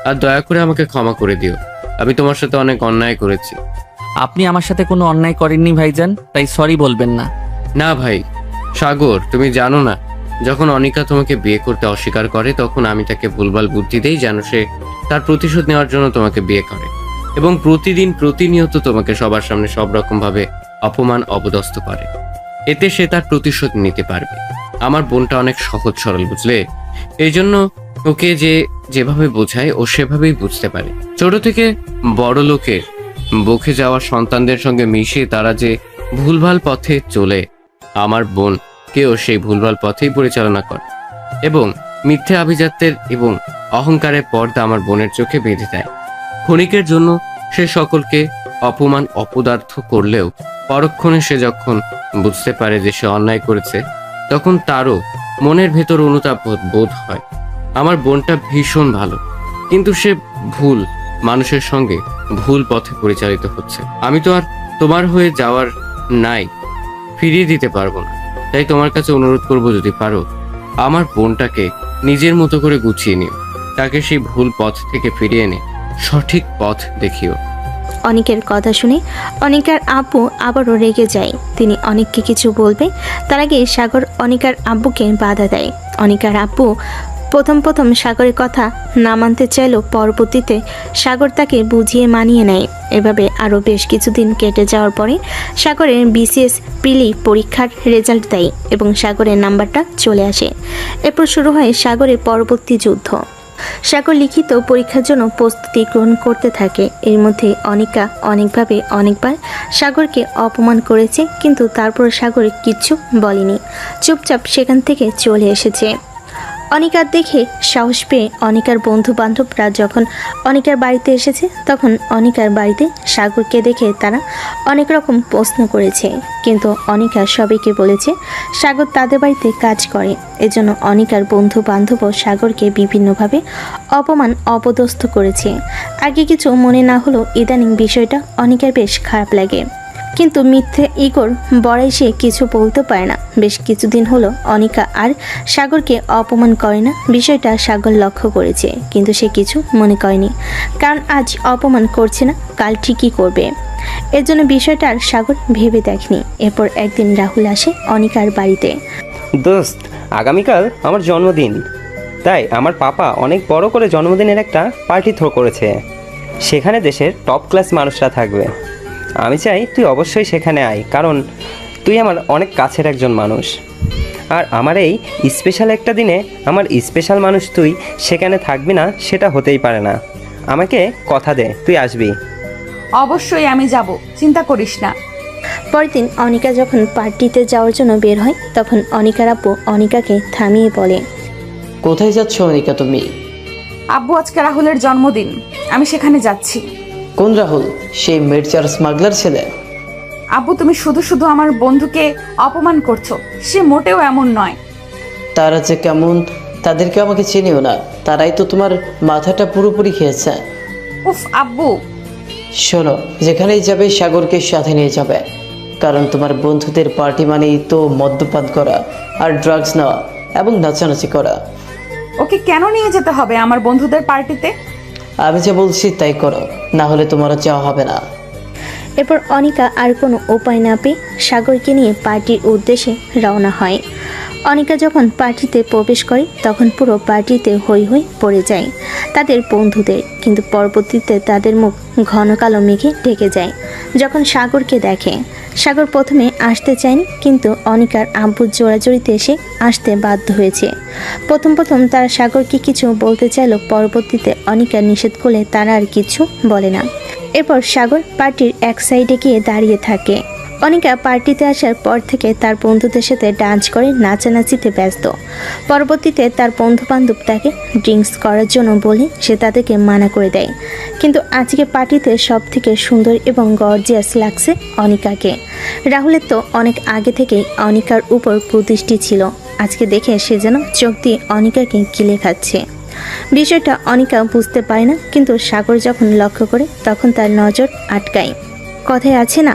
আর দয়া করে আমাকে ক্ষমা করে দিও, আমি তোমার সাথে অনেক অন্যায় করেছি। আপনি আমার সাথে কোনো অন্যায় করেননি ভাইজান, তাই সরি বলবেন না। না ভাই সাগর, তুমি জানো না, যখন অনিকা তোমাকে বিয়ে করতে অস্বীকার করে তখন আমি তাকে ভুলভাল বুদ্ধি দেই যেন সে তার প্রতিশোধ নেওয়ার জন্য তোমাকে বিয়ে করে এবং প্রতিদিন প্রতিনিয়ত তোমাকে সবার সামনে সব রকম ভাবে অপমান অপদস্থ করে। এতে সে তার প্রতিশোধ নিতে পারবে। আমার বোনটা অনেক সহজ সরল, বুঝলে? এই জন্য ওকে যেভাবে বোঝায় ও সেভাবেই বুঝতে পারে। ছোট থেকে বড় লোকের বকে যাওয়া সন্তানদের সঙ্গে মিশে তারা যে ভুলভাল পথে চলে, আমার বোন কেউ সেই ভুলভাল পথেই পরিচালনা করে এবং মিথ্যে আভিজাত্যের এবং অহংকারের পর্দা আমার বোনের চোখে বেঁধে দেয়। ক্ষণিকের জন্য সে সকলকে অপমান অপদার্থ করলেও পরক্ষণে সে যখন বুঝতে পারে যে সে অন্যায় করেছে, তখন তারও মনের ভেতর অনুতাপ বোধ হয়। আমার বোনটা ভীষণ ভালো, কিন্তু সে ভুল মানুষের সঙ্গে ভুল পথে পরিচালিত হচ্ছে। আমি তো আর তোমার হয়ে যাওয়ার নাই ফিরিয়ে দিতে পারবো না, তাই তোমার কাছে অনুরোধ করবো যদি পারো আমার বোনটাকে নিজের মতো করে গুছিয়ে নিও, তাকে সেই ভুল পথ থেকে ফিরিয়ে এনে সঠিক পথ দেখিও। অনিকের কথা শুনে অনিকার আব্বু আবারও রেগে যায়। তিনি অনিককে কিছু বলবে তার আগে সাগর অনিকার আব্বুকে বাধা দেয়। অনিকার আব্বু প্রথম সাগরের কথা না মানতে চাইলেও পরবর্তীতে সাগর তাকে বুঝিয়ে মানিয়ে নেয়। এভাবে আরও বেশ কিছুদিন কেটে যাওয়ার পরে সাগরের বিসিএস প্রিলি পরীক্ষার রেজাল্ট দেয় এবং সাগরের নাম্বারটা চলে আসে। এরপর শুরু হয় সাগরের পরবর্তী যুদ্ধ। সাগর লিখিত পরীক্ষার জন্য প্রস্তুতি গ্রহণ করতে থাকে। এর মধ্যে অনিকা অনেকবার সাগরকে অপমান করেছে, কিন্তু তারপর সাগর কিচ্ছু বলেনি, চুপচাপ সেখান থেকে চলে এসেছে। অনিকার দেখে সাহস পেয়ে অনিকার বন্ধু বান্ধবরা যখন অনিকার বাড়িতে এসেছে, তখন অনিকার বাড়িতে সাগরকে দেখে তারা অনেক রকম প্রশ্ন করেছে, কিন্তু অনিকা সবাইকে বলেছে সাগর তাদের বাড়িতে কাজ করে। এজন্য অনিকার বন্ধু বান্ধবও সাগরকে বিভিন্নভাবে অপমান অপদস্থ করেছে। আগে কিছু মনে না হলেও ইদানিং বিষয়টা অনিকার বেশ খারাপ লাগে, কিন্তু মিথ্যে ইগোর বড়াই সে কিছু বলতে পারে না। বেশ কিছুদিন হলো অনিকা আর সাগরকে অপমান করে না, বিষয়টা সাগর লক্ষ্য করেছে, কিন্তু সে কিছু মনে করেনি, কারণ আজ অপমান করছে না, কাল ঠিকই করবে। এর জন্য বিষয়টা আর সাগর ভেবে দেখনি। এরপর একদিন রাহুল আসে অনিকার বাড়িতে। দোস্ত, আগামীকাল আমার জন্মদিন, তাই আমার পাপা অনেক বড় করে জন্মদিনের একটা পার্টি থ্রো করেছে। সেখানে দেশের টপ ক্লাস মানুষরা থাকবে। আমি চাই তুই অবশ্যই সেখানে আয়, কারণ তুই আমার অনেক কাছের একজন মানুষ। আর আমার এই স্পেশাল একটা দিনে আমার স্পেশাল মানুষ তুই সেখানে থাকবি না, সেটা হতেই পারে না। আমাকে কথা দে তুই আসবি। অবশ্যই আমি যাব, চিন্তা করিস না। পরের দিন অনিকা যখন পার্টিতে যাওয়ার জন্য বের হয়, তখন অনিকার আব্বু অনিকাকে থামিয়ে বলে, কোথায় যাচ্ছ অনিকা তুমি? আব্বু, আজকে রাহুলের জন্মদিন, আমি সেখানে যাচ্ছি। কোন রাহুল? সেই মির্জার স্মাগলার ছেলে? আব্বু, তুমি শুধু শুধু আমার বন্ধুকে অপমান করছো, সে মোটেও এমন নয়। তারা যে কেমন তাদেরকে আমাকে চিনিও না, তারাই তো তোমার মাথাটা পুরোপুরি খেয়েছে। উফ আব্বু। শোনো, যেখানেই যাবে সাগরকে সাথে নিয়ে যাবে, কারণ তোমার বন্ধুদের পার্টি মানেই তো মদ্যপান করা আর ড্রাগস নেওয়া এবং নাচানাচি করা। ওকে কেন নিয়ে যেতে হবে আমার বন্ধুদের পার্টিতে? আমি যা বলছি তাই করো, না হলে তোমারও যাওয়া হবে না। এরপর অনিকা আর কোনো উপায় না পেয়ে সাগরকে নিয়ে পার্টির উদ্দেশ্যে রওনা হয়। অনিকা যখন পার্টিতে প্রবেশ করে তখন পুরো পার্টিতে হৈ হৈ পড়ে যায় তাদের বন্ধুদের, কিন্তু পরবর্তীতে তাদের মুখ ঘন কালো মেঘে ঢেকে যায় যখন সাগরকে দেখে। সাগর প্রথমে আসতে চায়নি, কিন্তু অনিকার আব্বুর জোড়াজড়িতে এসে আসতে বাধ্য হয়েছে। প্রথম তারা সাগরকে কিছু বলতে চাইলেও পরবর্তীতে অনিকা নিষেধ করলে তারা আর কিছু বলে না। এরপর সাগর পার্টির এক সাইডে গিয়ে দাঁড়িয়ে থাকে। অনিকা পার্টিতে আসার পর থেকে তার বন্ধুদের সাথে ডান্স করে নাচানাচিতে ব্যস্ত। পরবর্তীতে তার বন্ধুবান্ধব তাকে ড্রিঙ্কস করার জন্য বলে সে তাদেরকে মানা করে দেয়, কিন্তু আজকে পার্টিতে সব থেকে সুন্দর এবং গর্জিয়াস লাগছে অনিকাকে। রাহুলের তো অনেক আগে থেকেই অনিকার উপর কুদৃষ্টি ছিল, আজকে দেখে সে যেন চোখ দিয়ে অনিকাকে গিলে খাচ্ছে। বিষয়টা অনিকা বুঝতে পারে না, কিন্তু সাগর যখন লক্ষ্য করে তখন তার নজর আটকায়। কথায় আছে না,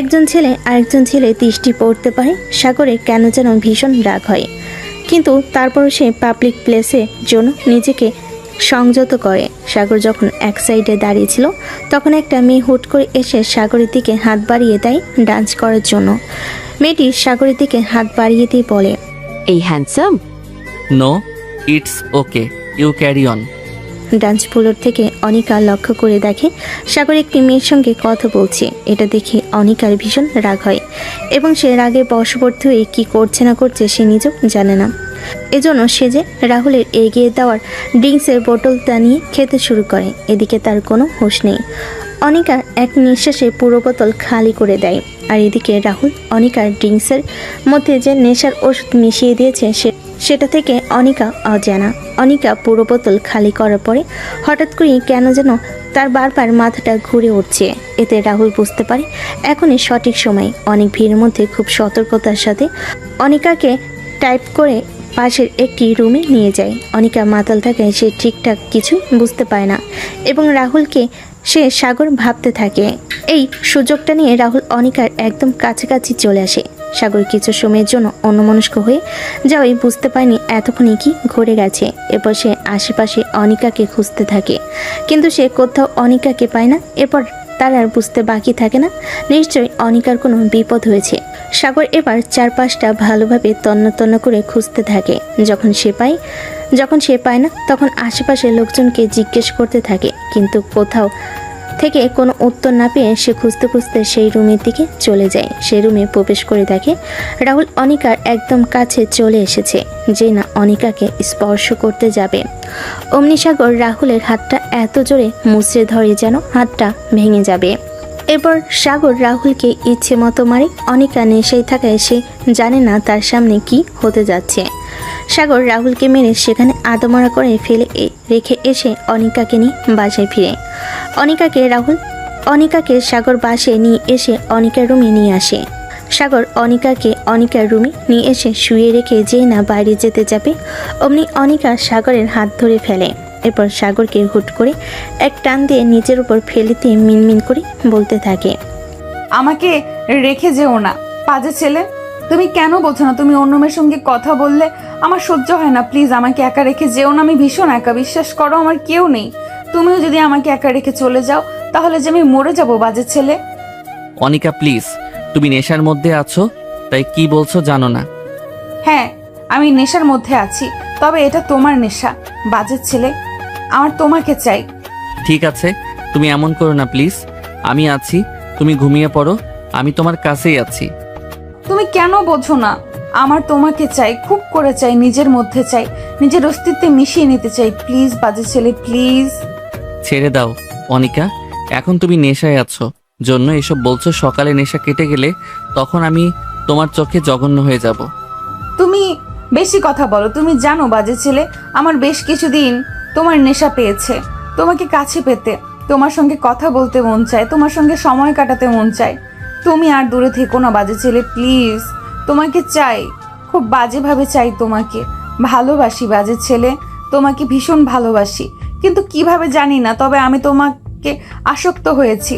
একজন ছেলে আরেকজন ছেলে দৃষ্টি পড়তে পারে। সাগরে কেন যেন ভীষণ রাগ হয়, কিন্তু তারপরও সে পাবলিক প্লেসের জন্য নিজেকে সংযত করে। সাগর যখন এক সাইডে দাঁড়িয়েছিল তখন একটা মেয়ে হুট করে এসে সাগরের দিকে হাত বাড়িয়ে দেয় ডান্স করার জন্য। মেয়েটি সাগরের দিকে হাত বাড়িয়ে দিয়ে বলে, এই handsome. No, it's okay, you carry on. Dance floor থেকে অনিকা লক্ষ্য করে দেখে সাগর একটি মেয়ের সঙ্গে কথা বলছে। এটা দেখে অনিকার ভীষণ রাগ হয় এবং সে রাগে বশবর্তী হয়ে কী করছে না করছে সে নিজেও জানে না। এজন্য সে যে রাহুলের এগিয়ে দেওয়ার ড্রিঙ্কসের বোতলটা নিয়ে খেতে শুরু করে। এদিকে তার কোনো হুঁশ নেই। অনিকা এক নিঃশ্বাসে পুরো বোতল খালি করে দেয়, আর এদিকে রাহুল অনিকার ড্রিঙ্কসের মধ্যে যে নেশার ওষুধ মিশিয়ে দিয়েছে সেটা থেকে অনিকা অজানা। অনিকা পুরো বোতল খালি করার পরে হঠাৎ করেই কেন যেন তার বারবার মাথাটা ঘুরে উঠছে। এতে রাহুল বুঝতে পারে এখনই সঠিক সময়। অনেক ভিড়ের মধ্যে খুব সতর্কতার সাথে অনিকাকে টাইপ করে পাশের একটি রুমে নিয়ে যায়। অনিকা মাতাল থাকে, সে ঠিকঠাক কিছু বুঝতে পারে না এবং রাহুলকে সে সাগর ভাবতে থাকে। এই সুযোগটা নিয়ে রাহুল অনিকার একদম কাছাকাছি চলে আসে। সাগর কিছু সময়ের জন্য অন্যমনস্ক হয়ে যাওয়াই বুঝতে পারেনি এতক্ষণে কি ঘুরে গেছে। এরপর সে আশেপাশে অনিকাকে খুঁজতে থাকে, কিন্তু সে কোথাও অনিকাকে পায় না। এরপর তার আর বুঝতে বাকি থাকে না নিশ্চয়ই অনিকার কোনো বিপদ হয়েছে। সাগর এবার চারপাশটা ভালোভাবে তন্ন করে খুঁজতে থাকে। যখন সে পায় না তখন আশেপাশের লোকজনকে জিজ্ঞেস করতে থাকে, কিন্তু কোথাও থেকে কোনো উত্তর না পেয়ে সে খুঁজতে খুঁজতে সেই রুমের দিকে চলে যায়। সেই রুমে প্রবেশ করে দেখে রাহুল অনিকার একদম কাছে চলে এসেছে, যে না অনিকাকে স্পর্শ করতে যাবে। অমনি সাগর রাহুলের হাতটা এত জোরে মুচড়ে ধরে যেন হাতটা ভেঙে যাবে। এরপর সাগর রাহুলকে ইচ্ছে মতো মারে। অনিকা নেশায় থাকায় সে জানে না তার সামনে কি হতে যাচ্ছে। সাগর রাহুলকে মেরে সেখানে আদমরা করে ফেলে রেখে এসে অনিকাকে নিয়ে বাসায় ফিরে। অনিকাকে সাগর বাসায় নিয়ে এসে অনিকার রুমে নিয়ে আসে। সাগর অনিকাকে অনিকার রুমে নিয়ে এসে শুয়ে রেখে যেই না বাইরে যেতে যাবে অমনি অনিকা সাগরের হাত ধরে ফেলে। এরপর সাগরকে হুট করে এক টান দিয়ে নিজের উপর ফেলে দিয়ে মিনমিন করে বলতে থাকে, আমাকে রেখে যেও না বাজে ছেলে। তুমি কেন বলছো না? তুমি অন্য মেয়ের সঙ্গে কথা বললে আমার সহ্য হয় না। প্লিজ আমাকে একা রেখে যেও না, আমি ভীষণ একা, বিশ্বাস করো আমার কেউ নেই। তুমিও যদি আমাকে একা রেখে চলে যাও তাহলে যে আমি মরে যাবো বাজে ছেলে। অনিকা প্লিজ, তুমি নেশার মধ্যে আছো তাই কি বলছো জানো না। হ্যাঁ আমি নেশার মধ্যে আছি, তবে এটা তোমার নেশা বাজে ছেলে। আমার তোমাকে চাই। ঠিক আছে, তুমি এমন করো না প্লিজ, আমি আছি, তুমি ঘুমিয়ে পড়ো, আমি তোমার কাছেই আছি। তুমি কেন বোঝো না? আমার তোমাকে চাই, খুব করে চাই, নিজের মধ্যে চাই, নিজের অস্তিত্বে মিশিয়ে নিতে চাই। প্লিজ বাজে ছেলে প্লিজ। ছেড়ে দাও অনিকা, এখন তুমি নেশায় আছো জন্য এসব বলছো। সকালে নেশা কেটে গেলে তখন আমি তোমার চোখে জঘন্য হয়ে যাব। তুমি বেশি কথা বলো। তুমি জানো বাজে ছেলে, আমার বেশ কিছুদিন তোমার নেশা পেয়েছে। তোমাকে কাছে পেতে, তোমার সঙ্গে কথা বলতে মন চায়, তোমার সঙ্গে সময় কাটাতে মন চায়। তুমি আর দূরে থেকো না বাজে ছেলে প্লিজ। তোমাকে চাই, খুব বাজেভাবে চাই তোমাকে। ভালোবাসি বাজে ছেলে, তোমাকে ভীষণ ভালোবাসি, কিন্তু কিভাবে জানি না, তবে আমি তোমাকে আসক্ত হয়েছি,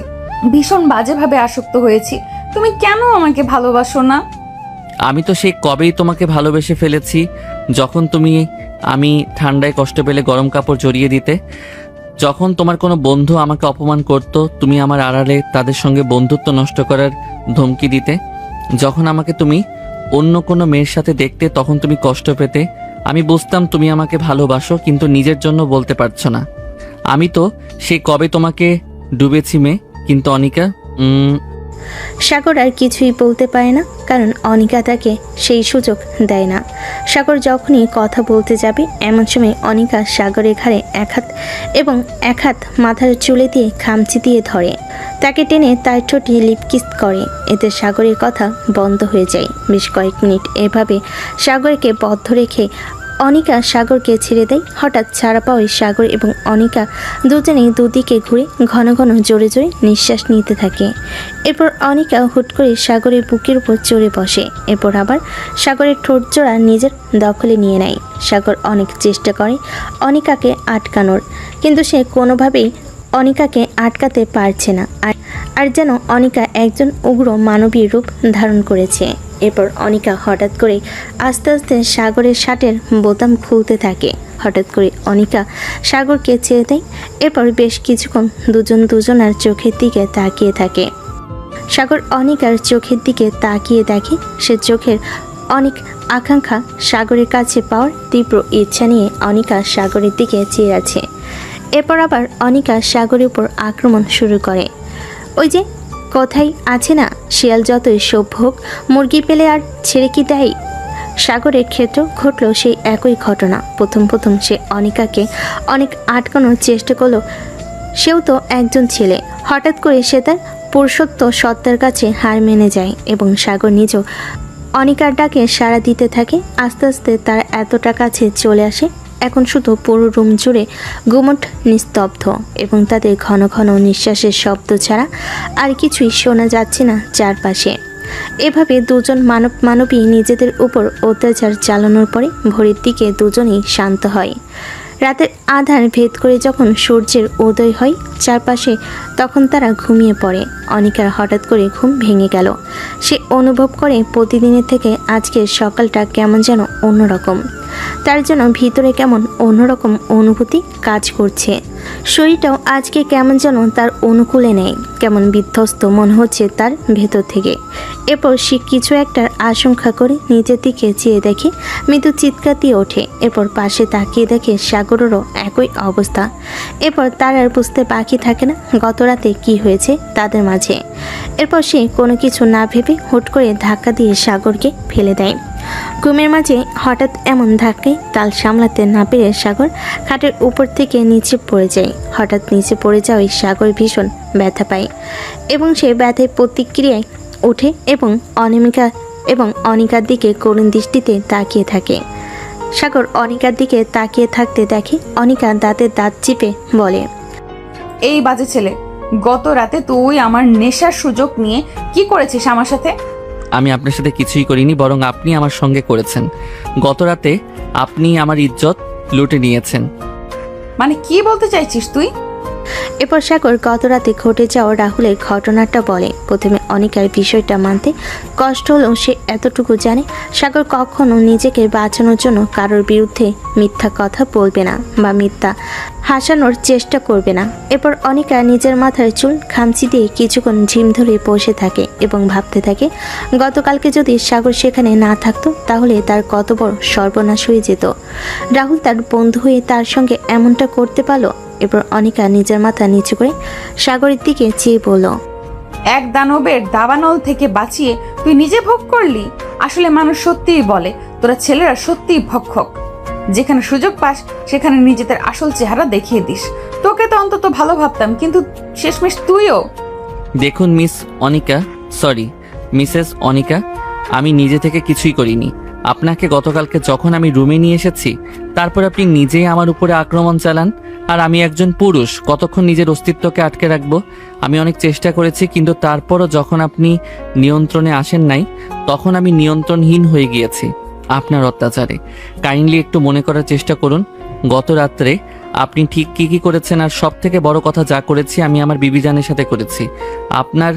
ভীষণ বাজেভাবে আসক্ত হয়েছি। তুমি কেন আমাকে ভালোবাসো না? আমি তো সেই কবেই তোমাকে ভালোবেসে ফেলেছি, যখন আমি ঠান্ডায় কষ্ট পেলে গরম কাপড় জড়িয়ে দিতে, যখন তোমার কোনো বন্ধু আমাকে অপমান করত তুমি আমার আড়ালে তাদের সঙ্গে বন্ধুত্ব নষ্ট করার ধমকি দিতে, যখন আমাকে তুমি অন্য কোনো মেয়ের সাথে দেখতে তখন তুমি কষ্ট পেতে। আমি বুঝতাম তুমি আমাকে ভালোবাসো, কিন্তু নিজের জন্য বলতে পারছো না। আমি তো সেই কবে তোমাকে ডুবেছি মেয়ে। কিন্তু অনিকা, সাগর আর কিছুই বলতে পারে না, কারণ অনিকা তাকে সেই সুযোগ দেয় না। সাগর যখনই কথা বলতে যাবে এমন সময় অনিকা সাগরের ঘাড়ে এক হাত মাথার চুলে দিয়ে খামচি দিয়ে ধরে, তাকে টেনে তার ঠোঁটে লিপকিস করে। এতে সাগরের কথা বন্ধ হয়ে যায়। বেশ কয়েক মিনিট এভাবে সাগরকে বদ্ধ রেখে অনিকা সাগরকে ছেড়ে দেয়। হঠাৎ ছাড়া পাওয়ায় সাগর এবং অনিকা দুজনেই দুদিকে ঘুরে ঘন ঘন জোরে জোরে নিঃশ্বাস নিতে থাকে। এরপর অনিকা হুট করে সাগরের বুকের উপর চড়ে বসে। এরপর আবার সাগরের ঠোঁট জোড়া নিজের দখলে নিয়ে নেয়। সাগর অনেক চেষ্টা করে অনিকাকে আটকানোর, কিন্তু সে কোনোভাবেই অনিকাকে আটকাতে পারছে না। আর যেন অনিকা একজন উগ্র মানবীয় রূপ ধারণ করেছে। এরপর অনিকা হঠাৎ করে আস্তে আস্তে সাগরের শার্টের বোতাম খুলতে থাকে। হঠাৎ করে অনিকা সাগরকে ছেড়ে দেয়। এরপর বেশ কিছুক্ষণ দুজনার চোখের দিকে তাকিয়ে থাকে। সাগর অনিকার চোখের দিকে তাকিয়ে দেখে সে চোখের অনেক আকাঙ্ক্ষা সাগরের কাছে পাওয়ার তীব্র ইচ্ছা নিয়ে অনিকা সাগরের দিকে চেয়ে আছে। এরপর আবার অনিকা সাগরের উপর আক্রমণ শুরু করে। ওই যে কথাই আছে না, শিয়াল যতই সভ্য হোক মুরগি পেলে আর ছেড়ে কি দেয়। সাগরের ক্ষেত্রেও ঘটল সেই একই ঘটনা। প্রথম সে অনিকাকে অনেক আটকানোর চেষ্টা করলো। সেও তো একজন ছেলে। হঠাৎ করে সে তার পুরুষত্ব সত্তার কাছে হার মেনে যায় এবং সাগর নিজেও অনিকার ডাকে সাড়া দিতে থাকে। আস্তে আস্তে তার এতটা কাছে চলে আসে, এখন শুধু পুরো রুম জুড়ে গুমট নিস্তব্ধ এবং তাদের ঘন ঘন নিঃশ্বাসের শব্দ ছাড়া আর কিছুই শোনা যাচ্ছে না চারপাশে। এভাবে দুজন মানবী নিজেদের উপর অত্যাচার চালানোর পরে ভোরের দিকে দুজনেই শান্ত হয়। রাতের আধার ভেদ করে যখন সূর্যের উদয় হয় চারপাশে, তখন তারা ঘুমিয়ে পড়ে। অনিকার হঠাৎ করে ঘুম ভেঙে গেল। সে অনুভব করে প্রতিদিনের থেকে আজকের সকালটা কেমন যেন অন্যরকম। তার যেন ভিতরে কেমন অন্যরকম অনুভূতি কাজ করছে। শরীরটাও আজকে কেমন যেন তার অনুকূলে নেই, কেমন বিধ্বস্ত মনে হচ্ছে তার ভেতর থেকে। এরপর সে কিছু একটার আশঙ্কা করে নিজের দিকে চেয়ে দেখে মৃদু চিৎকার দিয়ে ওঠে। এরপর পাশে তাকিয়ে দেখে সাগরেরও একই অবস্থা। এরপর তার আর বুঝতে বাকি থাকে না গত রাতে কি হয়েছে তাদের মাঝে। এরপর সে কোনো কিছু না ভেবে হুট করে ধাক্কা দিয়ে সাগরকে ফেলে দেয়। ঘুমের মাঝে হঠাৎ এমন ধাক্কায় তাল সামলাতে না পেরে সাগর খাটের উপর থেকে নিচে পড়ে যায়। হঠাৎ নিচে পড়ে যাওয়ায় সাগর ভীষণ ব্যথা পায় এবং সে ব্যথায় প্রতিক্রিয়ায় ওঠে এবং অনিকার দিকে করুণ দৃষ্টিতে তাকিয়ে থাকে। সাগর অনিকার দিকে তাকিয়ে থাকতে দেখে অনিকা দাঁতে দাঁত চিপে বলে, এই বাজে ছেলে, গত রাতে তুই আমার নেশার সুযোগ নিয়ে কি করেছিস আমার সাথে? আমি আপনার সাথে কিছুই করিনি, বরং আপনি আমার সঙ্গে করেছেন। গত রাতে আপনি আমার ইজ্জত লুটে নিয়েছেন। মানে কি বলতে চাইছিস তুই? এরপর সাগর গত রাতে ঘটে যাওয়া রাহুলের ঘটনাটা বলে। প্রথমে অনিকার বিষয়টা মানতে কষ্ট হলেও সে এতটুকু জানে সাগর কখনো নিজেকে বাঁচানোর জন্য কারোর বিরুদ্ধে মিথ্যা কথা বলবে না বা মিথ্যা হাসানোর চেষ্টা করবে না। এরপর অনিকা নিজের মাথার চুল খামচি দিয়ে কিছুক্ষণ ঝিম ধরে বসে থাকে এবং ভাবতে থাকে গতকালকে যদি সাগর সেখানে না থাকতো তাহলে তার কত বড় সর্বনাশ হয়ে যেত। রাহুল তার বন্ধু হয়ে তার সঙ্গে এমনটা করতে পারলো। এরপর অনিকা নিজের মাথা নিচু করে সাগরের দিকে চেয়ে বলল, এক দানবের দাবানল থেকে বাঁচিয়ে তুই নিজে ভোগ করলি। আসলে মানুষ সত্যিই বলে, তোরা ছেলেরা সত্যিই ভক্ষক। যেখানে সুযোগ পাস সেখানে নিজেদের আসল চেহারা দেখিয়ে দিস। তোকে তো অন্তত ভালো ভাবতাম, কিন্তু শেষমেশ তুইও। দেখুন মিসেস অনিকা, আমি নিজে থেকে কিছুই করিনি। আপনাকে গতকালকে যখন আমি রুমে নিয়ে এসেছি তারপর আপনি নিজেই আমার উপরে আক্রমণ চালান। আর আমি একজন পুরুষ, কতক্ষণ নিজের অস্তিত্বকে আটকে রাখবো? আমি অনেক চেষ্টা করেছি, কিন্তু তারপরও যখন আপনি নিয়ন্ত্রণে আসেন নাই তখন আমি নিয়ন্ত্রণহীন হয়ে গিয়েছি আপনার অত্যাচারে। কাইন্ডলি একটু মনে করার চেষ্টা করুন, গত রাত্রে আপনি ঠিক কি করেছেন, আর সব থেকে বড় কথা যা করেছি আমি আমার বিবিজানের সাথে করেছি। আপনার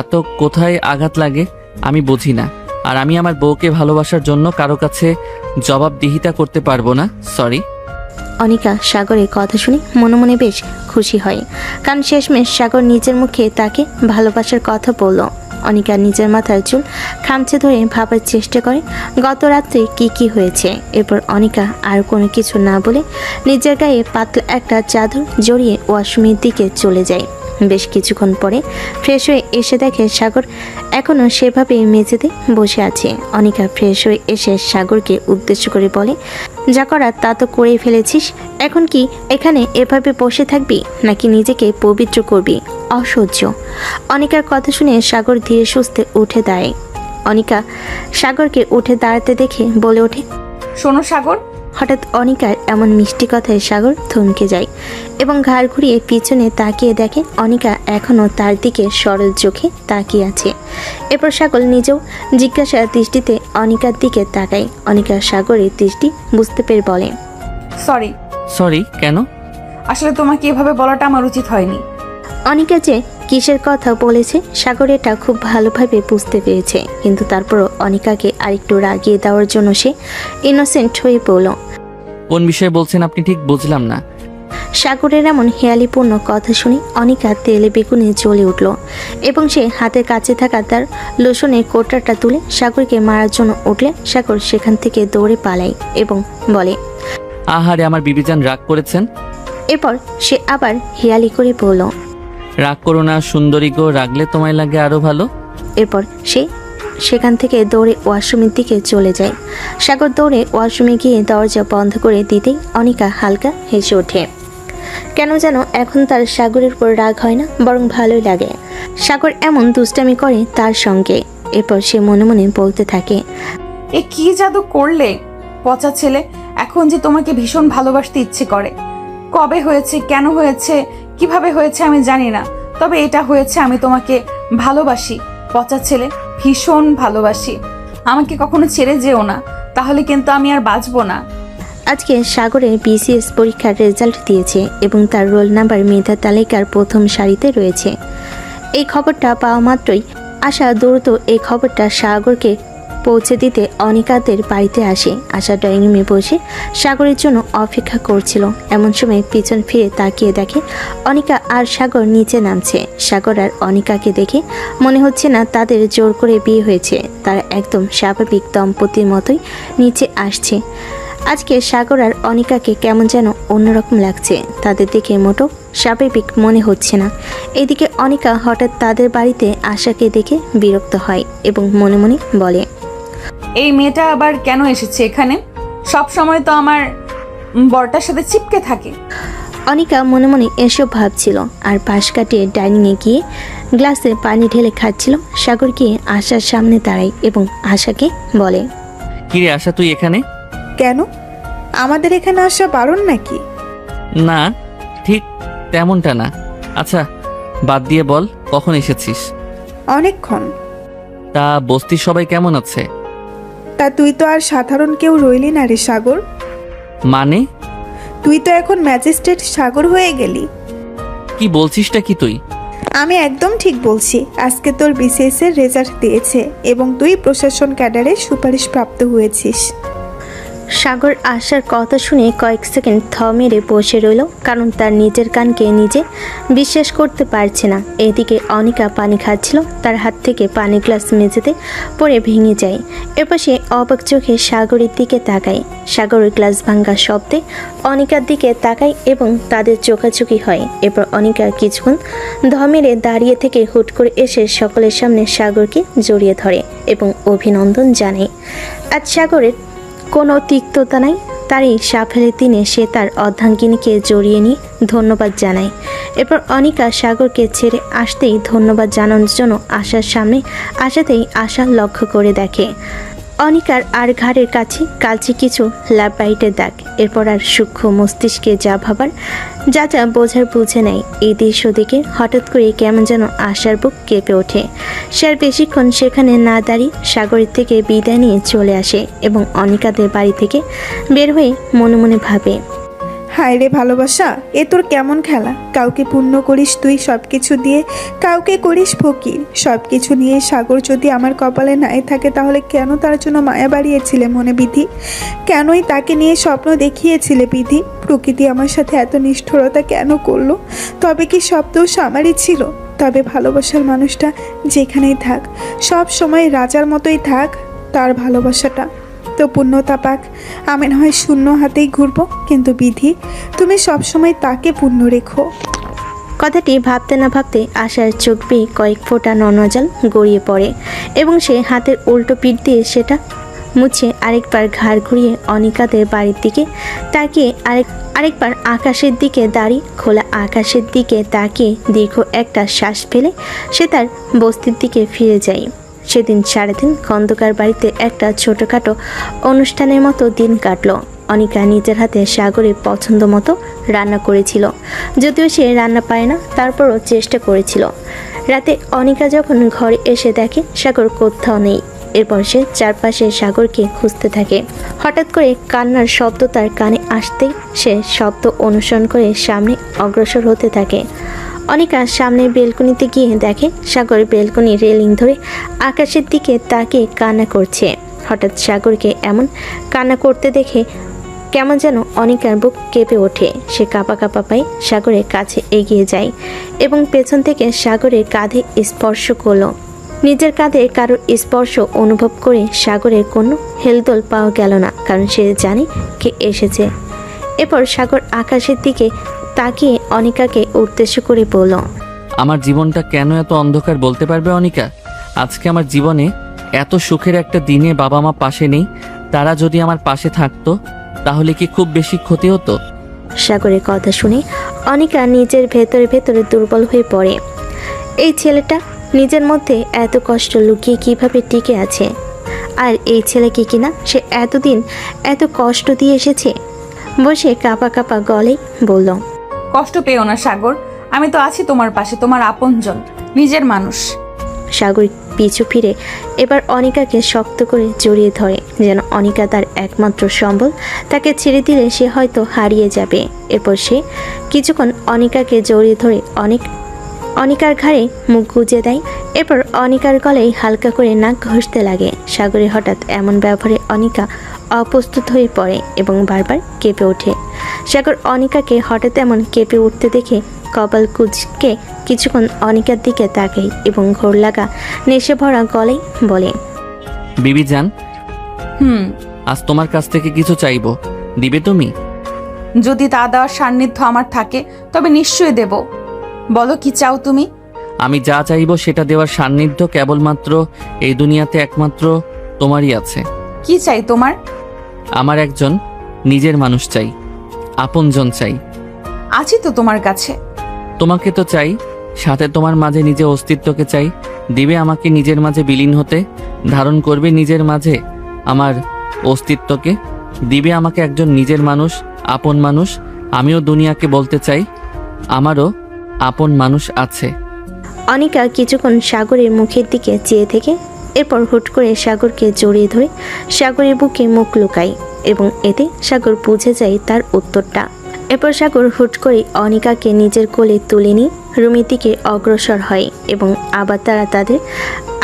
এত কোথায় আঘাত লাগে আমি বুঝি না। আর আমি আমার বউকে ভালোবাসার জন্য কারো কাছে জবাবদিহিতা করতে পারবো না, সরি। অনিকা সাগরের কথা শুনে মনে মনে বেশ খুশি হয়, কারণ শেষমেশ সাগর নিজের মুখে তাকে ভালোবাসার কথা বলল। অনিকা নিজের মাথার চুল খামচে ধরে ভাবার চেষ্টা করে গত রাত্রে কি হয়েছে। এরপর অনিকা আর কোনো কিছু না বলে নিজের গায়ে পাতলা একটা চাদর জড়িয়ে ওয়াশরুমের দিকে চলে যায়। বেশ কিছুক্ষণ পরে ফ্রেশ হয়ে এসে দেখে সাগর এখনও সেভাবেই মেঝেতে বসে আছে। অনিকা ফ্রেশ হয়ে এসে সাগরকে উদ্দেশ্য করে বলে, যা করার তা তো করেই ফেলেছিস, এখন কি এখানে এভাবে বসে থাকবি নাকি নিজেকে পবিত্র করবি? অসহ্য। অনিকার কথা শুনে সাগর ধীরে সুস্থে উঠে দাঁড়ায়। অনিকা সাগরকে উঠে দাঁড়াতে দেখে বলে ওঠে, শোনো সাগর। হঠাৎ অনিকার এমন মিষ্টি কথায় সাগর থমকে যায় এবং ঘাড় ঘুরিয়ে পিছনে তাকিয়ে দেখে অনিকা এখনও তার দিকে সরল চোখে তাকিয়ে আছে। এরপর সাগর নিজেও জিজ্ঞাসা দৃষ্টিতে অনিকার দিকে তাকায়। অনিকা সাগরের দৃষ্টি বুঝতে পেরে বলে, সরি। সরি কেন? আসলে তোমাকে এভাবে বলাটা আমার উচিত হয়নি। অনিকা যে কিসের কথা বলেছে সাগর এটা খুব ভালোভাবে বুঝতে পেরেছে, কিন্তু তারপরও অনিকাকে আরেকটু রাগিয়ে দেওয়ার জন্য সে ইনোসেন্ট হয়ে বলল, কোন বিষয়ে বলছেন আপনি ঠিক বুঝলাম না। সাগরের এমন হেয়ালিপূর্ণ কথা শুনে অনিকা তেলে বেগুনে জ্বলে উঠল এবং সে হাতের কাছে থাকা তার লোশনের কোটাটা তুলে সাগরকে মারার জন্য উঠলে সাগর সেখান থেকে দৌড়ে পালায় এবং বলে, আহারে আমার বিবিজান রাগ করেছেন। এরপর সে আবার হেয়ালি করে বলল, রাগ করো না সুন্দরী গো, রাগলে তোমায় লাগে আরো ভালো। এরপর সে সেখান থেকে দৌড়ে ওয়াশরুমের দিকে চলে যায়। সাগর দৌড়ে ওয়াশরুমে গিয়ে দরজা বন্ধ করে দিতেই অনিকা হালকা হেসে ওঠে। কেন যেন এখন তার সাগরের উপর রাগ হয় না, বরং ভালোই লাগে। সাগর এমন দুষ্টামি করে তার সঙ্গে। এরপর সে মনে মনে বলতে থাকে, এ কি জাদু করলে পচা ছেলে, এখন যে তোমাকে ভীষণ ভালোবাসতে ইচ্ছে করে। কবে হয়েছে, কেন হয়েছে, কিভাবে হয়েছে আমি জানি না, তবে এটা হয়েছে, আমি তোমাকে ভালোবাসি পচা ছেলে, ভীষণ ভালোবাসি। আমাকে কখনো ছেড়ে যেও না, তাহলে কিন্তু আমি আর বাঁচবো না। আজকে সাগরের বিসিএস পরীক্ষার রেজাল্ট দিয়েছে এবং তার রোল নাম্বার মেধা তালিকার প্রথম সারিতে রয়েছে। এই খবরটা পাওয়া মাত্রই আশা দ্রুত এই খবরটা সাগরকে পৌঁছে দিতে অনিকাদের বাড়িতে আসে। আশা ড্রয়িং রুমে বসে সাগরের জন্য অপেক্ষা করছিল। এমন সময় পিছন ফিরে তাকিয়ে দেখে অনিকা আর সাগর নিচে নামছে। সাগর আর অনিকাকে দেখে মনে হচ্ছে না তাদের জোর করে বিয়ে হয়েছে, তারা একদম স্বাভাবিক দম্পতির মতোই নিচে আসছে। আজকে সাগর আর অনিকাকে কেমন যেন অন্যরকম লাগছে, তাদের দেখে মোটো স্বাভাবিক মনে হচ্ছে না। এদিকে অনিকা হঠাৎ তাদের বাড়িতে আশাকে দেখে বিরক্ত হয় এবং মনে মনে বলে, এই মেয়েটা আবার কেন এসেছে এখানে? সব সময় তো আমার বরটার সাথে চিপকে থাকে। অনিকা মনে মনে এসব ভাবছিল আর পাশ কাটিয়ে ডাইনিংয়ে গিয়ে গ্লাসে পানি ঢেলে খাচ্ছিল। সাগর গিয়ে আশার সামনে দাঁড়ায় এবং আশাকে বলে, কিরে আশা তুই এখানে? কেন? আমাদের এখানে আসা বারণ নাকি? না ঠিক তেমনটা না। আচ্ছা বাদ দিয়ে বল কখন এসেছিস? অনেকক্ষণ। তা বস্তির সবাই কেমন আছে? তা তুই তো আর সাধারণ কেউ রইলি না রে সাগর। মানে? তুই তো এখন ম্যাজিস্ট্রেট সাগর হয়ে গেলি। কি বলছিসটা কি তুই? আমি একদম ঠিক বলছি। আজকে তোর বিসিএস এর রেজাল্ট দিয়েছে এবং তুই প্রশাসন ক্যাডারে সুপারিশ প্রাপ্ত হয়েছিস। সাগর আশার কথা শুনে কয়েক সেকেন্ড থ মেরে বসে রইল, কারণ তার নিজের কানকে নিজে বিশ্বাস করতে পারছে না। এদিকে অনিকা পানি খাচ্ছিল, তার হাত থেকে পানি গ্লাস মেঝেতে পড়ে ভেঙে যায়। এরপর সে অবাক চোখে সাগরের দিকে তাকায়। সাগরের গ্লাস ভাঙ্গা শব্দে অনিকার দিকে তাকায় এবং তাদের চোখাচোখি হয়। এরপর অনিকা কিছুক্ষণ ধ মেরে দাঁড়িয়ে থেকে হুট করে এসে সকলের সামনে সাগরকে জড়িয়ে ধরে এবং অভিনন্দন জানায়। আজ সাগরের কোনো তিক্ততা নাই, তারই সাফল্যের দিনে সে তার অর্ধাঙ্গিনীকে জড়িয়ে নিয়ে ধন্যবাদ জানায়। এরপর অনিকা সাগরকে ছেড়ে আসতেই ধন্যবাদ জানানোর জন্য আশার সামনে আসাতেই আশা লক্ষ্য করে দেখে অনিকার আর ঘাড়ের কাছে কালচে কিছু ল্যাবাইটের দাগ। এরপর আর সূক্ষ্ম মস্তিষ্কে যা ভাবার যা যা বোঝার বুঝে নেয়। এই দৃশ্য দেখে হঠাৎ করে কেমন যেন আশার বুক কেঁপে ওঠে। সে আর বেশিক্ষণ সেখানে না দাঁড়িয়ে সাগরের থেকে বিদায় নিয়ে চলে আসে এবং অনিকাদের বাড়ি থেকে বের হয়ে মনে মনে ভাবে, হায় রে ভালোবাসা, এ তোর কেমন খেলা? কাউকে পূর্ণ করিস তুই সব কিছু দিয়ে, কাউকে করিস ফকির। সব কিছু নিয়ে সাগর যদি আমার কপালে নাই থাকে, তাহলে কেন তার জন্য মায়া বাড়িয়েছিলে মনে বিধি? কেনই তাকে নিয়ে স্বপ্ন দেখিয়েছিলে বিধি? প্রকৃতি আমার সাথে এত নিষ্ঠুরতা কেন করলো? তবে কি সব দোষ আমারই ছিল? তবে ভালোবাসার মানুষটা যেখানেই থাক, সব সময় রাজার মতোই থাক তার ভালোবাসাটা। তো পূর্ণতা পাক, আমি না হয় শূন্য হাতেই ঘুরবো, কিন্তু বিধি তুমি সবসময় তাকে পূর্ণ রেখো। কথাটি ভাবতে না ভাবতে আশার চোখ বেয়ে কয়েক ফোঁটা নর্নজল গড়িয়ে পড়ে এবং সে হাতের উল্টো পিঠ দিয়ে সেটা মুছে আরেকবার ঘাড় ঘুরিয়ে অনিকাদের বাড়ির দিকে তাকিয়ে আরেকবার আকাশের দিকে দাঁড়িয়ে খোলা আকাশের দিকে তাকিয়ে দীর্ঘ একটা শ্বাস ফেলে সে তার বস্তির দিকে ফিরে যায়। সেদিন সারাদিন খন্দকার বাড়িতে একটা ছোটোখাটো অনুষ্ঠানের মতো দিন কাটলো। অনিকা নিজের হাতে সাগরের পছন্দ মতো রান্না করেছিল, যদিও সে রান্না পায় না, তারপরও চেষ্টা করেছিল। রাতে অনিকা যখন ঘরে এসে দেখে সাগর কোথাও নেই, এরপর সে চারপাশে সাগরকে খুঁজতে থাকে। হঠাৎ করে কান্নার শব্দ তার কানে আসতেই সে শব্দ অনুসরণ করে সামনে অগ্রসর হতে থাকে। অনিকা সামনের বেলকনিতে গিয়ে দেখে সাগর বেলকনি রেলিং ধরে আকাশের দিকে তাকিয়ে কান্না করছে। হঠাৎ সাগরকে এমন কান্না করতে দেখে কেমন যেন অনিকার বুক কেঁপে ওঠে। সে কাঁপা কাঁপা পায়ে সাগরের কাছে এগিয়ে যায় এবং পেছন থেকে সাগরের কাঁধে স্পর্শ করলো। নিজের কাঁধে কারোর স্পর্শ অনুভব করে সাগরের কোনো হেলদোল পাওয়া গেল না, কারণ সে জানে কে এসেছে। এরপর সাগর আকাশের দিকে তাকিয়ে অনিকাকে উদ্দেশ্য করে বলল, আমার জীবনটা কেন এত অন্ধকার বলতে পারবে অনিকা? আজকে আমার জীবনে এত সুখের একটা দিনে বাবা মা পাশে নেই, তারা যদি আমার পাশে থাকতো তাহলে কি খুব বেশি ক্ষতি হতো? সাগরের কথা শুনে অনিকা নিজের ভেতরে ভেতরে দুর্বল হয়ে পড়ে। এই ছেলেটা নিজের মধ্যে এত কষ্ট লুকিয়ে কিভাবে টিকে আছে, আর এই ছেলেকে কিনা সে এতদিন এত কষ্ট দিয়ে এসেছে। বসে কাঁপা কাঁপা গলে বলল, কষ্ট পেও না সাগর, আমি তো আছি তোমার পাশে, তোমার আপনজন, নিজের মানুষ। সাগর পিছু ফিরে এবার অনিকাকে শক্ত করে জড়িয়ে ধরে, যেন অনিকা তার একমাত্র সম্বল। তাকে ছেড়ে দিলে সে হয়তো হারিয়ে যাবে। এরপর সে কিছুক্ষণ অনিকাকে জড়িয়ে ধরে অনিকার ঘাড়ে মুখ গুজে দেয়। এরপর অনিকার গলায় হালকা করে নাক ঘষতে লাগে। সাগরের হঠাৎ এমন ব্যবহারে অনিকা অপ্রস্তুত হয়ে পড়ে এবং বারবার কেঁপে ওঠে। সাগর অনিকাকে হঠাৎ এমন কেঁপে উঠতে দেখে কপাল কুঁচকে কিছুক্ষণ অনিকার দিকে তাকাই এবং ঘোর লাগা নেশে ভরা গলায় বলে, বিবি জান, আজ তোমার কাছ থেকে কিছু চাইবো, দিবে তুমি? যদি তা দেওয়ার সান্নিধ্য আমার থাকে তবে নিশ্চয়ই দেব। বলো কি চাও তুমি? আমি যা চাইবো সেটা দেওয়ার সান্নিধ্য কেবলমাত্র এই দুনিয়াতে একমাত্র তোমারই আছে। কি চাই তোমার? আমার একজন নিজের মানুষ চাই, আপনজন চাই। আছি তো তোমার কাছে। তোমাকে তো চাই, সাথে তোমার মাঝে নিজের অস্তিত্বকে চাই। দিবে আমাকে নিজের মাঝে বিলীন হতে, ধারণ করবে নিজের মাঝে আমার অস্তিত্বকে। দিবে আমাকে একজন নিজের মানুষ, আপন মানুষ। আমিও দুনিয়াকে বলতে চাই আমারও আপন মানুষ আছে। অনিকা কিছুক্ষণ সাগরের মুখের দিকে চেয়ে থেকে এরপর হুট করে সাগরকে জড়িয়ে ধরে সাগরের বুকে মুখ লুকায় এবং এতে সাগর বুঝে যায় তার উত্তরটা। এরপর সাগর হুট করে অনিকাকে নিজের কোলে তুলে নিয়ে রুমের দিকে অগ্রসর হয় এবং আবার তারা তাদের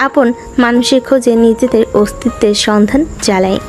আপন মানুষের খোঁজে নিজেদের অস্তিত্বের সন্ধান চালায়।